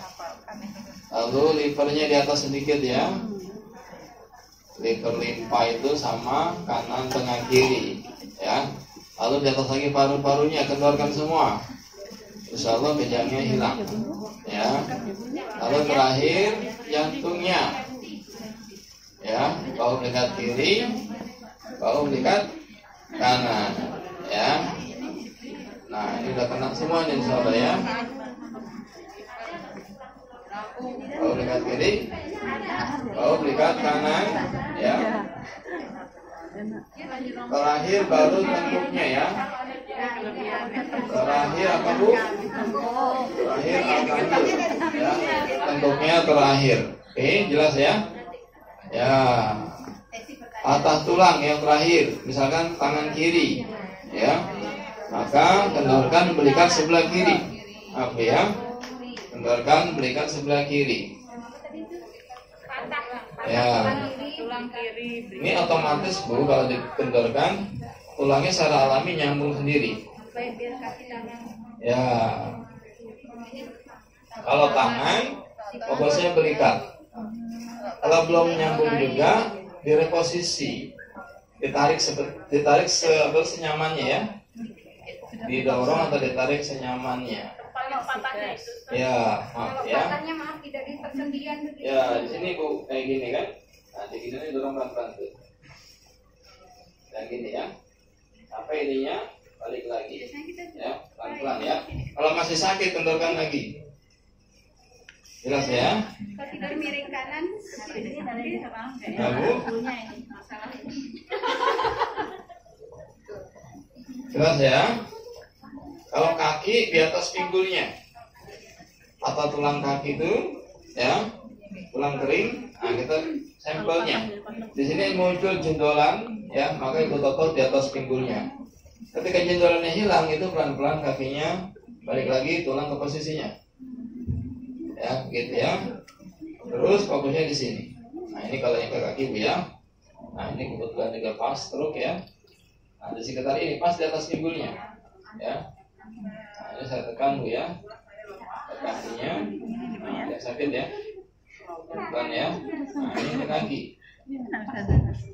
S1: Lalu livernya di atas sedikit ya. Liver limpa itu sama kanan, tengah, kiri ya. Lalu di atas lagi paru-parunya, kendorkan semua. Insya Allah kejangnya hilang ya. Lalu terakhir jantungnya ya, bahu dekat kiri, bahu dekat kanan ya. Nah ini udah kena semua nih insya Allah ya. Bahu dekat kiri, bahu dekat kanan ya. Terakhir baru tengkuknya ya. Terakhir apa Bu? Terakhir alkandil ya. Tengkuknya terakhir. Oke, jelas ya. Ya. Patah tulang yang terakhir, misalkan tangan kiri ya. Maka kendorkan belikat sebelah kiri. Apa ya? Kendorkan belikat sebelah kiri. Ya. Ini otomatis Bu, kalau dikendorkan tulangnya secara alami nyambung sendiri. Ya. Kalau tangan fokusnya belikat. Kalau belum nyambung juga direposisi. Ditarik senyamannya ya. Didorong atau ditarik senyamannya. Ya, maaf ya. Ya, di sini Bu kayak gini kan. Nah, di sini dorong pelan-pelan tuh. Dan gini ya. Sampai ininya balik lagi. Ya, pelan-pelan ya. Kalau masih sakit kendorkan lagi. Jelas ya?
S4: Kalau tidur miring kanan,
S1: Ya, Bu? Jelas ya? Kalau kaki di atas pinggulnya atau tulang kaki itu, ya, tulang kering. Nah, kita sampelnya. Di sini muncul jendolan, ya, maka Ibu Toto di atas pinggulnya. Ketika jendolannya hilang, itu pelan-pelan kakinya balik lagi tulang ke posisinya. Ya, gitu ya. Terus fokusnya di sini. Nah, ini kalau yang ke kaki, Bu ya. Nah, ini kebetulan juga pas stroke ya. Nah, di sekitar ini pas di atas pinggulnya. Ya. Nah, ini saya tekan, Bu ya. Kakinya. Nah, tidak sakit ya. Pelan ya. Nah, ini ke kaki.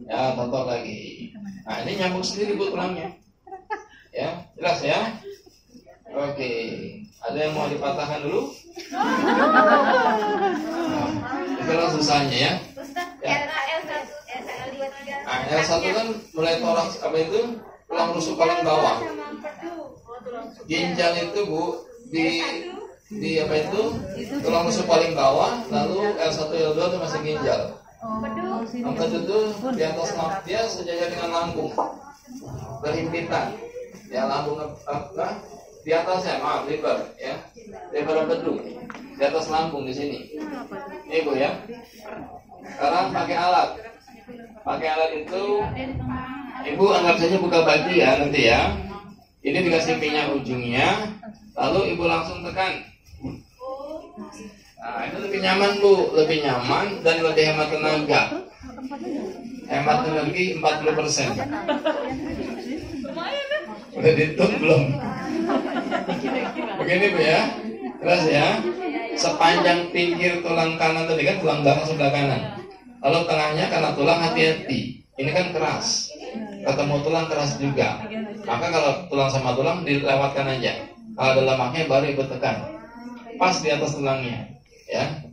S1: Ya, tonton lagi. Nah, ini nyambung sendiri Bu tulangnya. Ya, jelas ya. Oke. Ada yang mau dipatahkan dulu? Itulah susahnya ya. Ya. Nah, L1 kan mulai toraks apa itu? Tulang rusuk paling bawah. Ginjal itu Bu di apa itu? Tulang rusuk paling bawah, lalu L1 L2 itu masih ginjal. Empedu itu di atas dia sejajar dengan lambung. Berhimpitan. Ya, lambung apa? Di atasnya, maaf, liver ya. Liver empedu. Di atas lambung di sini. Ini Bu ya. Sekarang pakai alat. Pakai alat itu Ibu anggap saja buka baju ya nanti ya. Ini dikasih minyak ujungnya, lalu Ibu langsung tekan. Nah, itu lebih nyaman Bu, lebih nyaman dan lebih hemat tenaga. Hemat energi 40%. Udah dihitung belum? Begini Bu ya. Jelas ya. Sepanjang pinggir tulang kanan tadi kan tulang belakang sebelah kanan. Lalu tengahnya karena tulang hati-hati. Ini kan keras. Ketemu tulang keras juga. Maka kalau tulang sama tulang dilewatkan aja. Kalau ada lemaknya baru Ibu tekan. Pas di atas tulangnya. Ya.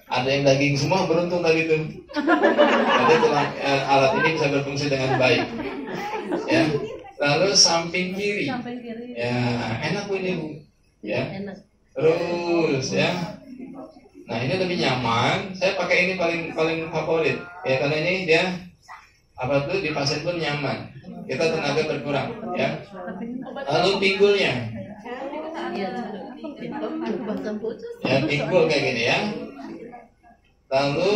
S1: Ada yang daging semua beruntung tadi itu. Jadi tulang alat ini bisa berfungsi dengan baik. Ya. Lalu samping kiri. Ya, enak Bu ini Bu. Ya. Terus ya. Nah, ini lebih nyaman. Saya pakai ini paling favorit. Ya, karena ini dia apa tuh di pasien pun nyaman. Kita tenaga berkurang, ya. Lalu pinggulnya. Ya, pinggul kayak gini ya. Lalu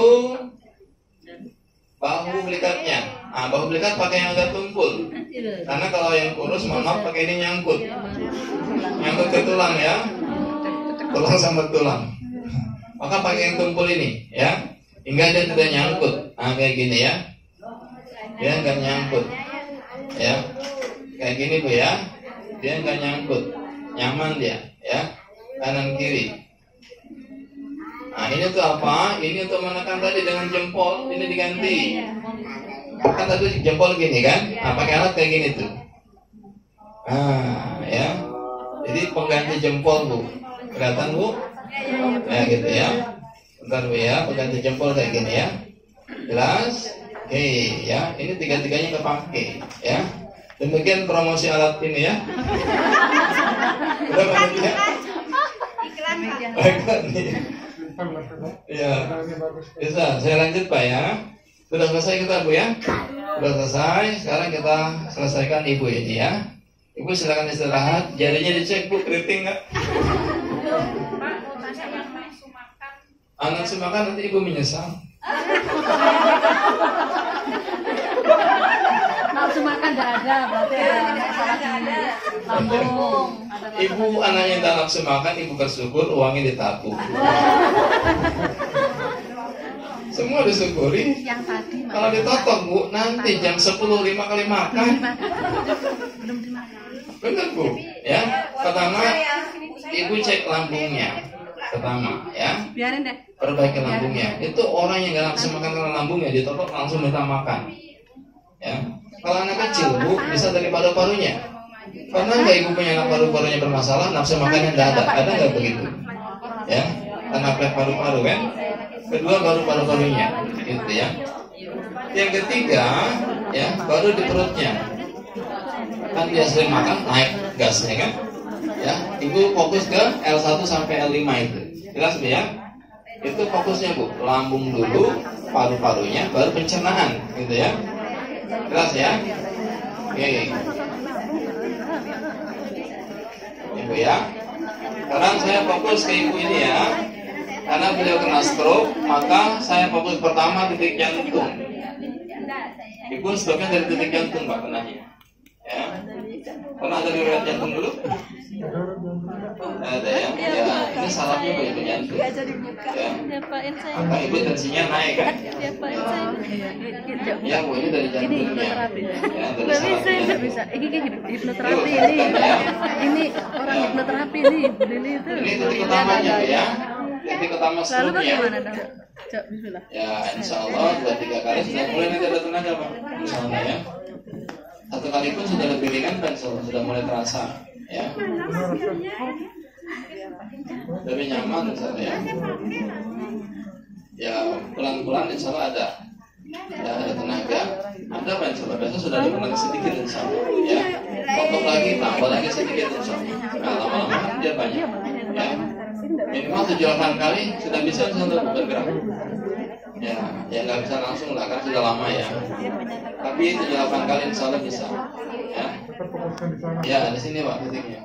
S1: bahu belikatnya. Nah, bahu belikat pakai yang agak tumpul. Karena kalau yang kurus, mohon maaf pakai ini nyangkut. Nyangkut ke tulang ya. Tulang sama tulang. Maka pakai yang tumpul ini, ya. Hingga dia tidak nyangkut. Nah, kayak gini ya. Dia nggak nyangkut. Ya. Kayak gini Bu ya. Dia nggak nyangkut. Nyaman dia, ya. Kanan kiri. Nah, ini tuh apa? Ini untuk menekan tadi dengan jempol, ini diganti. Kan tadi jempol gini kan? Nah, pakai alat kayak gini tuh. Nah, ya. Jadi pengganti jempol Bu. Kelihatan Bu? Ya gitu ya. Bentar Bu ya, pengganti jempol kayak gini ya. Jelas? Oke ya, ini tiga-tiganya kepake ya. Demikian promosi alat ini ya. Udah banyak ya? Iklan nih. Ya, bisa. Saya lanjut Pak ya. Sudah selesai kita Bu ya. Sudah selesai. Sekarang kita selesaikan Ibu ini ya. Ibu silakan istirahat. Jarinya dicek Bu, keriting nggak? Anak makan nanti Ibu menyesal.
S2: Nafsu makan tidak ada, berarti ada masalah di lambung.
S1: Ibu anaknya tak nafsu makan, Ibu bersyukur uangnya ditabung. Semua disyukuri.
S2: Yang tadi
S1: Kalau ditotok Bu, nanti jam 10 5 kali makan.
S2: belum dimakan.
S1: Benar Bu, ya. Pertama, Ibu cek lambungnya. Pertama, ya.
S2: Biarin deh.
S1: Perbaiki lambungnya. Itu orang yang nggak nafsu makan karena lambungnya ditotok langsung minta makan. Ya. Kalau anak kecil Bu, bisa dari paru-parunya. Karena nggak Ibu punya anak paru-parunya bermasalah, nafsu makannya nggak ada. Ada nggak begitu? Ya. Karena plek paru-paru kan. Kedua baru paru-parunya, gitu ya. Yang ketiga, ya baru di perutnya. Kan dia sering makan, naik gasnya kan. Ya, Ibu fokus ke L1 sampai L5 itu. Jelas Bu ya? Itu fokusnya Bu, lambung dulu, paru-parunya, baru pencernaan, gitu ya. Jelas ya? Oke. Ibu ya. Sekarang saya fokus ke ibu ini ya. Karena beliau kena stroke, maka saya fokus pertama titik jantung. Ibu sebabnya dari titik jantung Pak kenanya. Ya. Pernah dari riwayat jantung dulu? Ada ya? Ya, ini salahnya Pak ibu jantung. Ya. Maka ibu tensinya naik kan? Ya Bu, ini dari jantungnya. Ya, dari salahnya.
S2: Saya bisa. Ini hipnoterapi ini. Ini orang hipnoterapi nih.
S1: Ini titik utamanya Bu ya. Titik utama
S2: Lalu
S1: stroke ya.
S2: bagaimana dong? Cok, bismillah.
S1: Ya, insya Allah 2-3 kali sudah mulai nanti ada tenaga Pak. Misalnya ya. Satu kali pun sudah lebih ringan kan, sudah mulai terasa. Ya. Lebih nyaman misalnya ya. Ya, pelan-pelan insya Allah ada. Ya, ada tenaga. Ada Pak insya Allah. Biasanya sudah ada tenaga sedikit insya Allah. Ya. Potong lagi, tambah lagi sedikit insya Allah. Nah, lama-lama kan dia banyak. Ya. Minimal 7-8 kali sudah bisa untuk bergerak. Ya nggak bisa langsung lah kan sudah lama ya. Tapi 7-8 kali insya Allah bisa. Ya di sini Pak titiknya.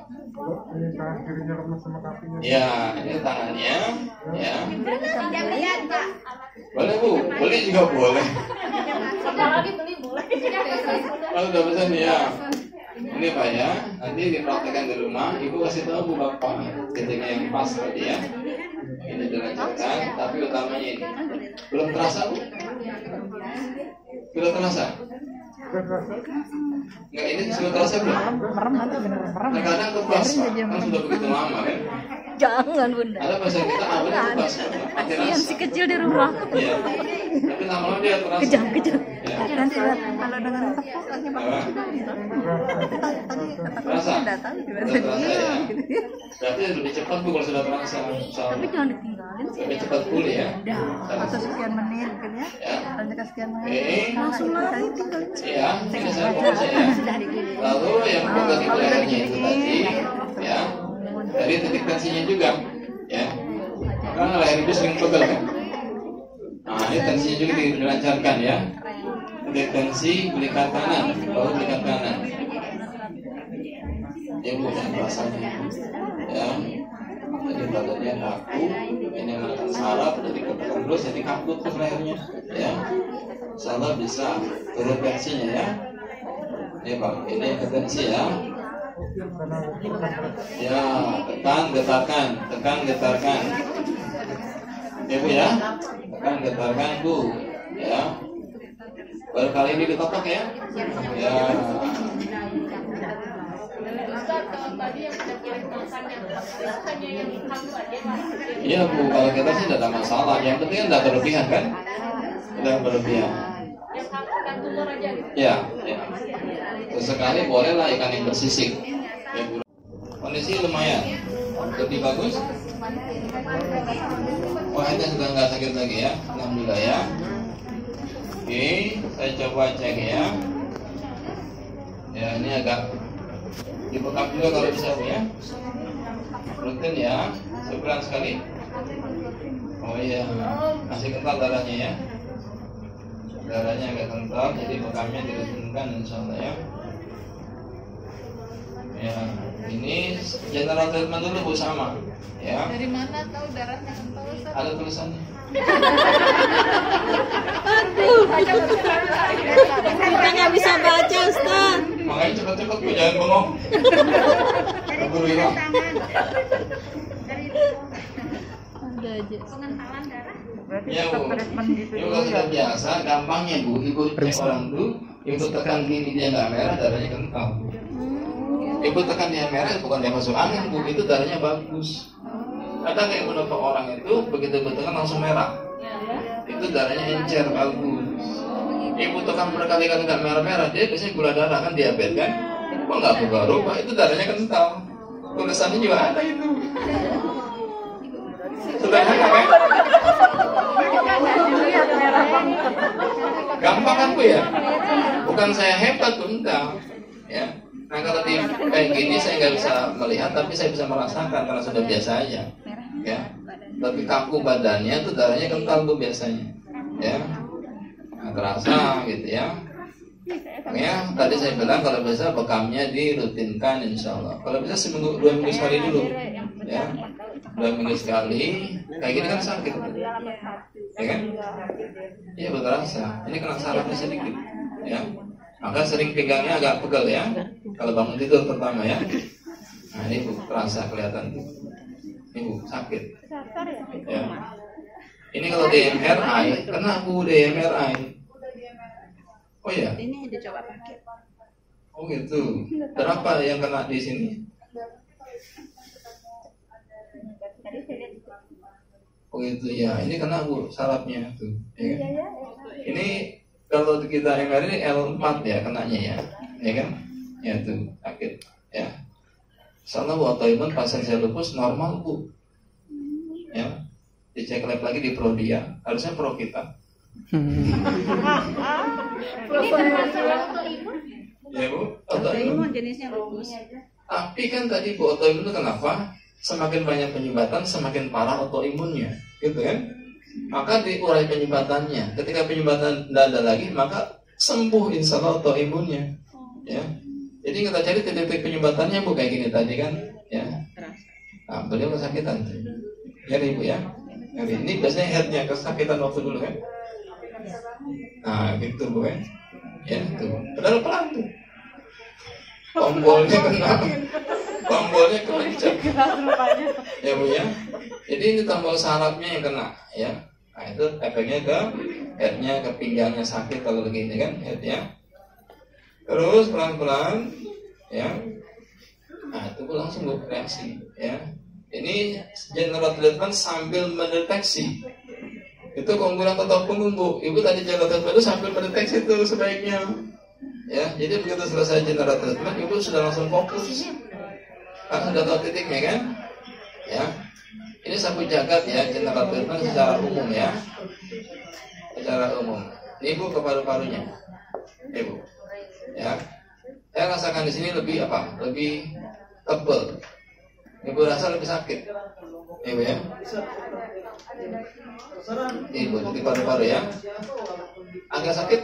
S1: Ya ini tangannya. Ya. Boleh Bu, beli juga boleh.
S3: Apalagi beli boleh.
S1: Kalau udah pesan ya. Ini Pak ya, nanti dipraktekkan di rumah. Ibu kasih tahu Bu Bapak titiknya yang pas tadi ya. Ini dilanjutkan, tapi utamanya ini. Belum terasa Bu? Belum terasa? Enggak, ini sudah terasa belum? Terkadang kebas Pak, kan sudah begitu lama kan?
S2: Jangan Bunda.
S1: Ada pasien kita awalnya kebas Pak, mati
S2: Kasihan
S1: rasa.
S2: si kecil di rumah.
S1: Iya. Tapi lama-lama dia terasa.
S2: Kejam.
S1: Ya.
S2: Nanti kalau dengan tepuk lagi
S1: Apa? Terasa? Sudah terasa ya. Berarti lebih cepat Bu kalau sudah terasa.
S2: Tapi jangan ditinggalin sih.
S1: Lebih cepat pulih ya.
S2: Atau sekian menit gitu ya.
S1: Ya.
S2: Lanjutkan sekian menit.
S1: Oke.
S2: Langsung lari tinggalin.
S1: Iya, ini saya fokus ya. Lalu yang pegel di lehernya itu tadi, ya, dari titik tensinya juga, ya. Karena leher ibu sering pegel kan. Nah, ini tensinya juga dilancarkan ya. Titik tensi belikat kanan, bahu belikat kanan. Ya Bu, yang rasanya, ya. Jadi badannya kaku, ini menekan saraf, jadi ketekan terus, jadi kaku terus lehernya, ya. Insyaallah bisa turun tensinya ya. Ini Pak, ini tensi ya. Ya, tekan, getarkan. Ibu ya, tekan, getarkan Bu. Ya. Baru kali ini ditotok ya. Ya.
S3: Ustaz, tadi yang sudah kirim tulisannya hanya yang kamu aja Pak.
S1: Iya Bu, kalau kita sih tidak ada masalah. Yang penting kan tidak berlebihan kan? Tidak berlebihan.
S3: Yang kamu dan tumor aja gitu.
S1: Ya. Sesekali bolehlah ikan yang bersisik. Ya, Bu. Kondisi lumayan. Lebih bagus. Wah, ini sudah nggak sakit lagi ya. Alhamdulillah ya. Oke, saya coba cek ya. Ya, ini agak dibekap juga kalau bisa Bu ya. Rutin ya, sebulan sekali. Oh iya, masih kental darahnya ya. Darahnya agak kental, jadi bekamnya dirutinkan insya Allah ya. Ya, ini general treatment dulu Bu sama. Ya.
S4: Dari mana tahu darahnya kental Ustaz?
S1: Ada tulisannya.
S2: Kita nggak bisa baca Ustaz.
S1: Makanya cepat-cepat Bu, jangan bengong. Keburu hilang.
S4: Dari
S2: Ada aja.
S4: pengentalan darah.
S1: Ya Bu, ibu kalau sudah biasa, gampangnya Bu, ibu cek orang dulu, ibu tekan gini dia nggak merah, darahnya kental. Ibu tekan dia merah, bukan dia masuk angin Bu, itu darahnya bagus. Kadang kayak menutup orang itu, begitu tekan langsung merah. Itu darahnya encer, bagus. Ibu tekan berkali-kali nggak merah-merah, dia biasanya gula darah kan, diabetes kan. Kok nggak berubah-ubah, itu darahnya kental. Tulisannya juga ada itu. Sederhana kan? Gampang kan Bu ya? Bukan saya hebat Bu, enggak. Ya. Nah kalau di kayak gini saya nggak bisa melihat, tapi saya bisa merasakan karena sudah biasa aja. Ya. tapi kaku badannya tuh darahnya kental Bu biasanya, ya. Nah, terasa gitu ya. Makanya tadi saya bilang kalau bisa bekamnya dirutinkan insya Allah. Kalau bisa seminggu 2 minggu sekali dulu, ya. 2 minggu sekali. Kayak gini kan sakit, ya kan? Iya berasa. Ini kena sarafnya sedikit, ya. Maka sering pinggangnya agak pegel ya. Kalau bangun tidur terutama ya. Nah ini Bu, terasa kelihatan. Ini Bu, sakit. Ya. Ini kalau di MRI, kena Bu di MRI. Oh ya.
S4: Ini dicoba pakai.
S1: Oh gitu. Berapa yang kena di sini? Oh gitu ya. Ini kena Bu sarafnya tuh. Ya kan? Ini kalau kita MRI ini L4 ya kenanya ya. Ya kan? Ya tuh sakit ya. Soalnya Bu autoimun pasien sel lupus normal Bu. Ya. Dicek lab lagi di Prodia. Harusnya pro kita.
S3: Ini termasuk autoimun?
S1: Ya Bu,
S4: Autoimun jenisnya lupus.
S1: Tapi kan tadi Bu autoimun itu kenapa? Semakin banyak penyumbatan, semakin parah autoimunnya, gitu kan? Maka diurai penyumbatannya. Ketika penyumbatan tidak ada lagi, maka sembuh insya Allah autoimunnya. Ya. Jadi kita cari titik penyumbatannya Bu kayak gini tadi kan, ya. Nah, beliau kesakitan tuh. Nyari Bu ya. Nyari. Ini biasanya headnya kesakitan waktu dulu kan. Nah, gitu Bu kan. Ya, tuh. Padahal pelan tuh. Tombolnya kena. Tombolnya kencang. Ya Bu ya. Jadi ini tombol sarafnya yang kena, ya. Nah, itu efeknya ke headnya, ke pinggangnya sakit kalau begini kan, headnya. Terus pelan-pelan, ya. Nah, itu langsung bereaksi, ya. Ini general treatment sambil mendeteksi. Itu keunggulan ketok punggung Bu. Ibu tadi general treatment itu sambil mendeteksi itu sebaiknya, ya. Jadi begitu selesai general treatment, Ibu sudah langsung fokus. Kan sudah tahu titiknya kan, ya. Ini sapu jagat ya general treatment secara umum ya, secara umum. Ini Bu ke paru-parunya, Ibu. Ya, saya rasakan di sini lebih apa? Lebih tebal. Ibu rasa lebih sakit, Ibu ya. Ibu di paru-paru ya. Agak sakit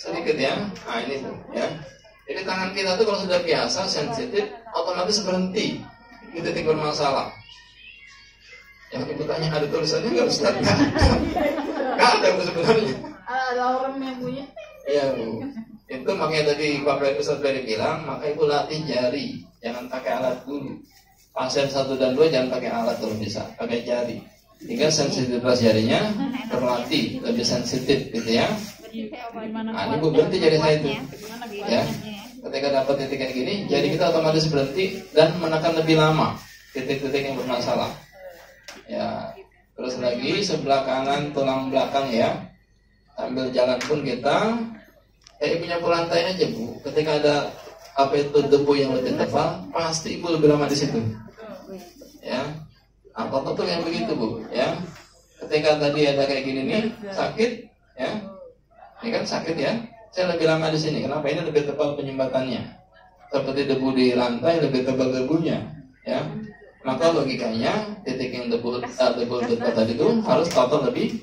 S1: sedikit ya. Nah ini Bu ya. Jadi tangan kita tuh kalau sudah biasa sensitif, otomatis berhenti di titik bermasalah. Yang Ibu tanya ada tulisannya nggak Ustaz? Nggak ada Bu sebenarnya.
S3: Ada orangnya punya.
S1: Iya Bu. Itu makanya tadi Bapak Ustaz Ferry bilang, maka Ibu latih jari, jangan pakai alat dulu. Pasien 1 dan 2 jangan pakai alat kalau bisa, pakai jari. Hingga sensitivitas jarinya terlatih, lebih sensitif gitu ya. Nah ini Bu berhenti jari saya itu, ya. Ketika dapat titik kayak gini, jari kita otomatis berhenti dan menekan lebih lama titik-titik yang bermasalah. Ya, terus lagi sebelah kanan tulang belakang ya. Sambil jalan pun kita Ibu nyapu lantai aja Bu. Ketika ada apa itu debu yang lebih tebal, pasti Ibu lebih lama di situ. Ya, apa betul yang begitu Bu? Ya, ketika tadi ada kayak gini nih sakit, ya, ini kan sakit ya. Saya lebih lama di sini. Kenapa? Ini lebih tebal penyumbatannya. Seperti debu di lantai lebih tebal debunya, ya. Maka logikanya titik yang debu tadi itu harus total lebih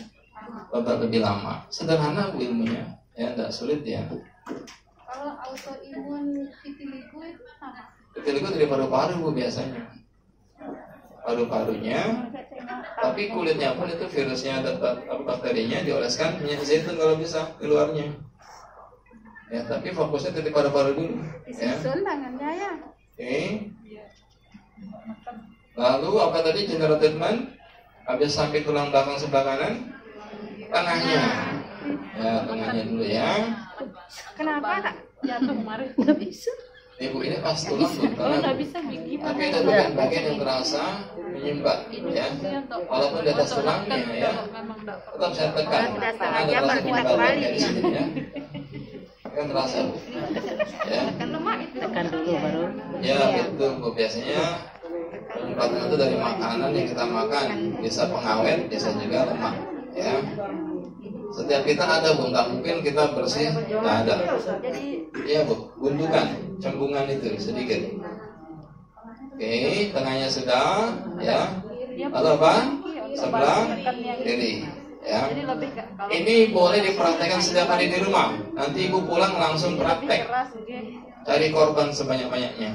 S1: lama. Sederhana Bu ilmunya. Ya, tidak sulit ya.
S3: Kalau autoimun vitiligo itu sama.
S1: Vitiligo dari paru-paru Bu biasanya. Paru-parunya, tapi kulitnya pun itu virusnya atau bakterinya dioleskan minyak zaitun kalau bisa di luarnya. Ya, tapi fokusnya titik paru-paru dulu. Ya.
S4: Tangannya ya.
S1: Oke. Lalu apa tadi general treatment? Habis sampai tulang belakang sebelah kanan, tengahnya. Ya, tengahnya dulu ya.
S4: Kenapa Kak?
S3: Jatuh kemarin.
S4: Nggak bisa.
S1: Ibu ini pas tulang Bu.
S3: Nggak bisa gimana?
S1: Tapi ada bagian-bagian yang terasa menyumbat ya. Walaupun di atas tulangnya ya. Tetap saya tekan. Karena ada rasa menyumbat dari sini ya. Kan terasa Bu. Ya.
S2: Tekan dulu baru.
S1: Ya itu Bu, biasanya penyumbatan itu dari makanan yang kita makan, bisa pengawet, bisa juga lemak ya. Setiap kita ada Bu, nggak mungkin kita bersih nggak ada. Iya Bu, gundukan, cembungan itu sedikit. Oke, tengahnya sudah ya. Lalu apa? sebelah kiri. Ya.
S2: Jadi lebih ke kalau
S1: Ini boleh dipraktekkan setiap hari di rumah. Nanti ibu pulang langsung praktek.
S2: keras mungkin.
S1: Cari korban sebanyak-banyaknya.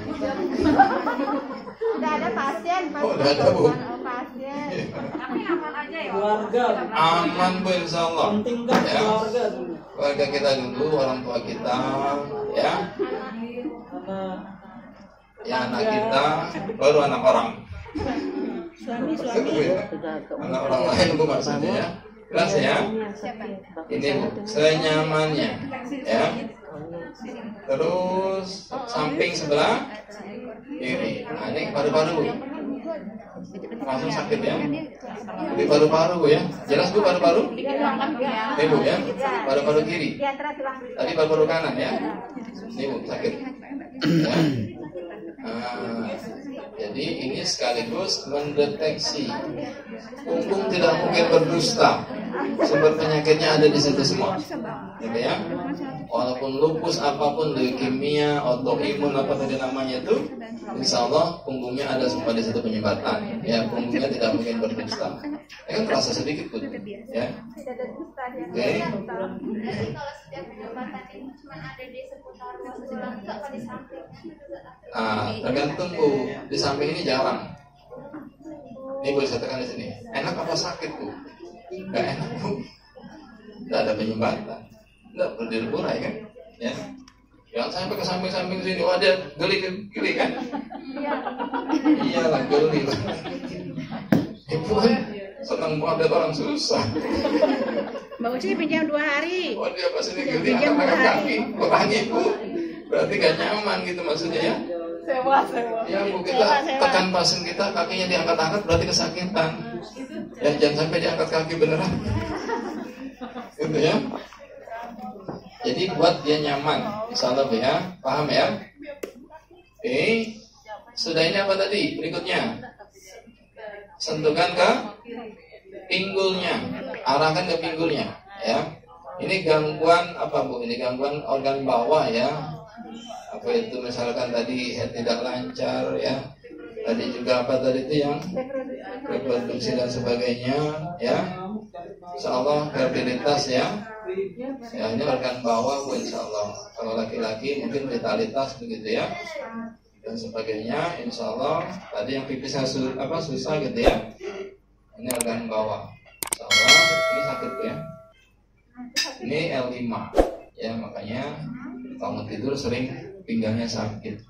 S4: Udah ada pasien,
S1: Oh, udah ada, Bu.
S4: pasien.
S3: Tapi aman aja ya.
S5: Keluarga
S1: Aman, Bu, insya Allah.
S5: penting kan
S1: Ya.
S5: keluarga dulu.
S1: Keluarga kita dulu, orang tua kita, ya,
S5: Karena
S1: anak kita, baru anak orang.
S5: suami
S1: Anak orang lain, Bu, maksudnya ya. Jelas ya. Ini, Bu, senyamannya, ya. Terus samping sebelah kiri. Nah, ini paru-paru, Bu. Langsung sakit ya. Di paru-paru, Bu, ya. Jelas, Bu, paru-paru? Ini, Bu, ya. Paru-paru kiri. Tadi paru-paru kanan ya. Ini, Bu, sakit. Ya. Nah, jadi ini sekaligus mendeteksi punggung tidak mungkin berdusta. Sumber penyakitnya ada di situ semua, gitu ya. Walaupun lupus apapun, leukemia, autoimun apa tadi namanya itu, insya Allah punggungnya ada semua di situ penyebatan. Ya, punggungnya tidak mungkin berdusta. Ya kan terasa sedikit pun, ya. Oke.
S4: Jadi kalau setiap pengobatan ini cuma ada di seputar tulang, enggak kalau di sampingnya juga ada.
S1: Nah, tergantung, Bu. Di samping ini jarang. Ini boleh saya tekan di sini. Enak apa sakit, Bu? Gak enak, Bu. Tidak ada penyebatan. Tidak perlu dileburai kan? Ya. Jangan sampai ke samping-samping sini. Wah, dia geli kan? Iyalah, geli. Ibu kan senang banget orang susah.
S4: Mbak Uci pinjam 2 hari.
S1: Oh, dia pas ini geli angkat kaki. Kurang Ibu. Berarti gak nyaman gitu maksudnya ya.
S2: Sewa.
S1: Ya, Bu, kita tekan pasien kita, kakinya diangkat-angkat berarti kesakitan. Ya, jangan sampai diangkat kaki beneran. Gitu ya. Jadi buat dia nyaman. Insyaallah, Bu, ya. Paham ya? Oke. Sudah, ini apa tadi? Berikutnya. Sentuhkan ke pinggulnya. Arahkan ke pinggulnya, ya. Ini gangguan apa, Bu? Ini gangguan organ bawah ya. Apa itu misalkan tadi head tidak lancar ya. Tadi juga apa tadi itu yang reproduksi dan sebagainya ya. Insyaallah fertilitas ya. Ya, ini organ bawah, Bu, insyaallah. Kalau laki-laki mungkin vitalitas begitu ya. Dan sebagainya, insyaallah. Tadi yang pipisnya susah gitu ya. Ini organ bawah. Insyaallah ini sakit ya. Ini L5 ya, makanya kamu tidur sering pinggangnya sakit.